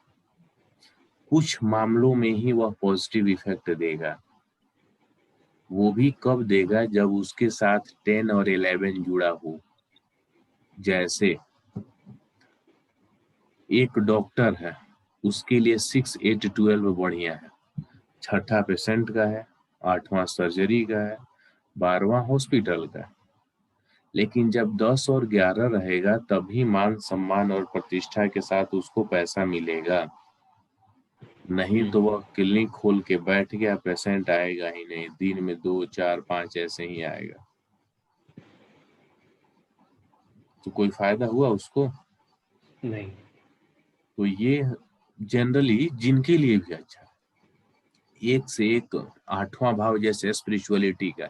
कुछ मामलों में ही वह पॉजिटिव इफेक्ट देगा। वो भी कब देगा? जब उसके साथ 10 और 11 जुड़ा हो। जैसे एक डॉक्टर है, उसके लिए 6, 8, 12 बढ़िया है। छठा पेशेंट का है, 8वां सर्जरी का है, 12वां हॉस्पिटल का है। लेकिन जब 10 और 11 रहेगा तभी मान सम्मान और प्रतिष्ठा के साथ उसको पैसा मिलेगा। नहीं तो वह क्लिनिक खोल के बैठ गया, पेशेंट आएगा ही नहीं। दिन में 2, 4, 5 ऐसे ही आएगा, तो कोई फायदा हुआ उसको? नहीं। तो ये जनरली जिनके लिए भी अच्छा है। एक से एक 8वां भाव जैसे स्पिरिचुअलिटी का,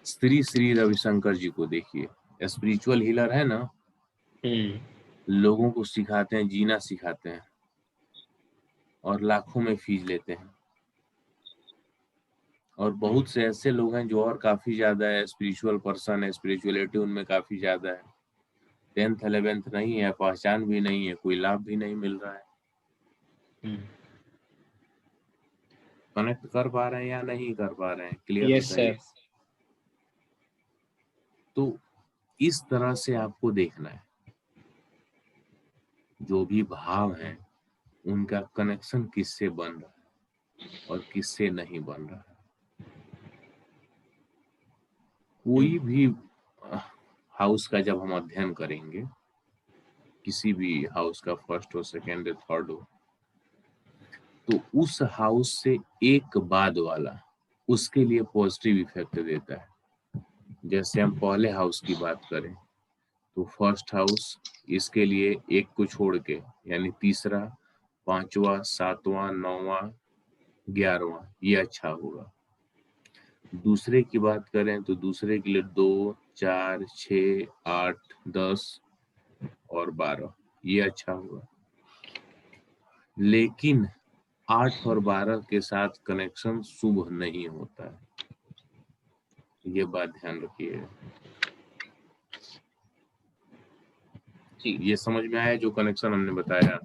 श्री रविशंकर जी को देखिए, स्पिरिचुअल हीलर है ना, लोगों को सिखाते हैं, जीना सिखाते हैं, और लाखों में फीस लेते हैं। और बहुत से ऐसे लोग हैं जो और काफी ज्यादा है, स्पिरिचुअल पर्सन है, स्पिरिचुअलिटी उनमें काफी ज्यादा है, 10th 11th नहीं है, पहचान भी नहीं है, कोई लाभ भी नहीं मिल रहा है। कनेक्ट कर पा रहे हैं या नहीं कर पा रहे हैं? क्लियर यस बताइए। सर। तो इस तरह से आपको देखना है, जो भी भाव है उनका कनेक्शन किससे बन रहा है और किससे नहीं बन रहा है। कोई भी हाउस का जब हम अध्ययन करेंगे, किसी भी हाउस का, फर्स्ट हो, सेकेंड हो, थर्ड हो, तो उस हाउस से एक बाद वाला उसके लिए पॉजिटिव इफेक्ट देता है। जैसे हम पहले हाउस की बात करें तो फर्स्ट हाउस इसके लिए एक को छोड़ के, यानी तीसरा, 5वां, 7वां, 9वां, 11वां, ये अच्छा होगा। दूसरे की बात करें तो दूसरे के लिए 2, 4, 6, 8, 10 और 12, ये अच्छा होगा। लेकिन 8 और 12 के साथ कनेक्शन शुभ नहीं होता है, ये बात ध्यान रखिए। ये समझ में आया जो कनेक्शन हमने बताया?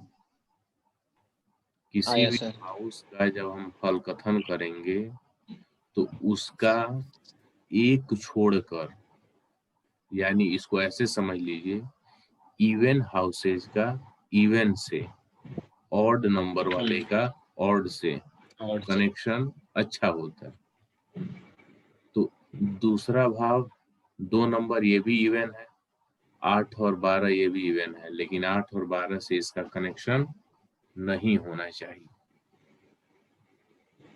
किसी आया भी सर। हाउस का जब हम फल कथन करेंगे तो उसका एक छोड़कर, यानी इसको ऐसे समझ लीजिए, इवन हाउसेज का इवन से, ऑड नंबर वाले का ऑड से और कनेक्शन अच्छा होता है। तो दूसरा भाव 2 नंबर ये भी इवन है, 8 और 12 ये भी इवन है, लेकिन 8 और 12 से इसका कनेक्शन नहीं होना चाहिए।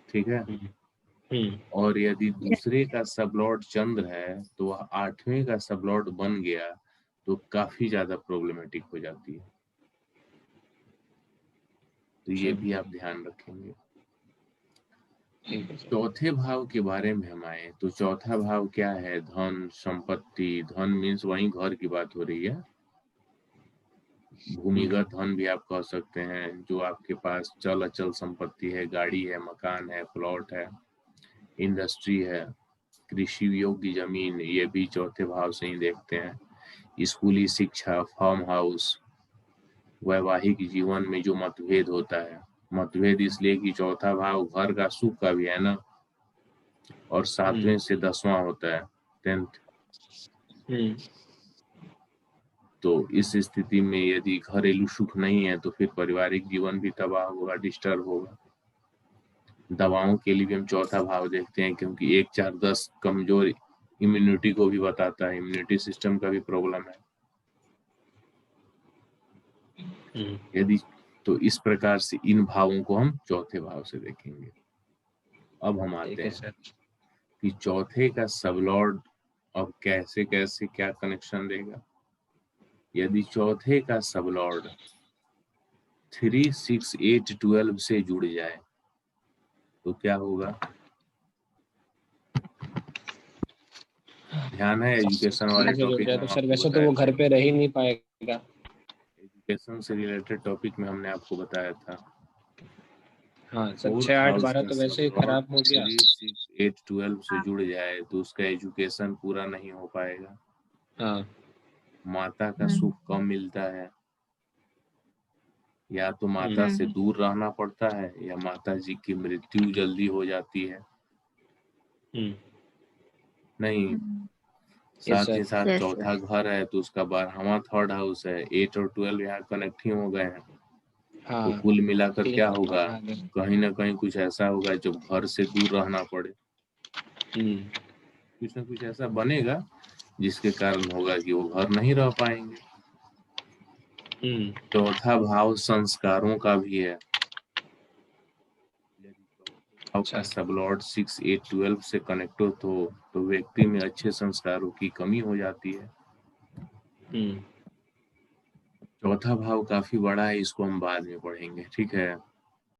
ठीक है। और यदि दूसरे का सबलॉर्ड चंद्र है तो वह 8वें का सबलॉर्ड बन गया तो काफी ज्यादा प्रॉब्लमेटिक हो जाती है। तो ये भी आप ध्यान रखेंगे। ठीक है सर। चौथे भाव के बारे में हम आए तो चौथा भाव क्या है? धन, संपत्ति। धन मीन्स वही घर की बात हो रही है। भूमिगत धन भी आप कह सकते हैं, जो आपके पास चल अचल संपत्ति है, गाड़ी है, मकान है, प्लॉट है, इंडस्ट्री है, कृषि योग्य जमीन, ये भी चौथे भाव से ही देखते हैं। स्कूली शिक्षा, फार्म हाउस, वैवाहिक जीवन में जो मतभेद होता है, मतभेद इसलिए कि चौथा भाव घर का सुख का भी है ना, और 7वें से 10वां होता है 10th। तो इस स्थिति में यदि घरेलू सुख नहीं है तो फिर पारिवारिक जीवन भी तबाह होगा, डिस्टर्ब होगा। दवाओं के लिए भी हम चौथा भाव देखते हैं, क्योंकि 1, 4, 10 कमजोर इम्यूनिटी को भी बताता है, इम्यूनिटी सिस्टम का भी प्रॉब्लम है। यदि तो इस प्रकार से इन भावों को हम चौथे भाव से देखेंगे। अब हम आते हैं कि चौथे का सबलॉर्ड अब कैसे कैसे क्या कनेक्शन देगा। यदि चौथे का सबलॉर्ड 3, 6, 8, 12 से जुड़ जाए तो क्या होगा? ध्यान है एजुकेशन वाले टॉपिक में? तो सर वैसे तो वो घर पे रह ही नहीं पाएगा। एजुकेशन से रिलेटेड टॉपिक में हमने आपको बताया था। हाँ सर, 6, 8, 12 तो वैसे ही खराब हो गया। 3, 6, 8, 12 से जुड़ जाए तो उसका एजुकेशन पूरा नहीं हो पाएगा। हाँ। माता का सुख कम मिलता है, या तो माता से दूर रहना पड़ता है, या माता जी की मृत्यु जल्दी हो जाती है। नहीं, साथ ही साथ चौथा घर है तो उसका 12वां थर्ड हाउस है, 8 और 12 यहाँ कनेक्ट ही हो गए हैं। तो कुल मिलाकर क्या होगा? कहीं ना कहीं कुछ ऐसा होगा जब घर से दूर रहना पड़े, कुछ ना कुछ ऐसा बनेगा जिसके कारण होगा कि वो घर नहीं रह पाएंगे। चौथा भाव संस्कारों का भी है। भाव का सबलॉर्ड 6, 8, 12 से कनेक्ट हो तो व्यक्ति में अच्छे संस्कारों की कमी हो जाती है। चौथा भाव काफी बड़ा है, इसको हम बाद में पढ़ेंगे। ठीक है।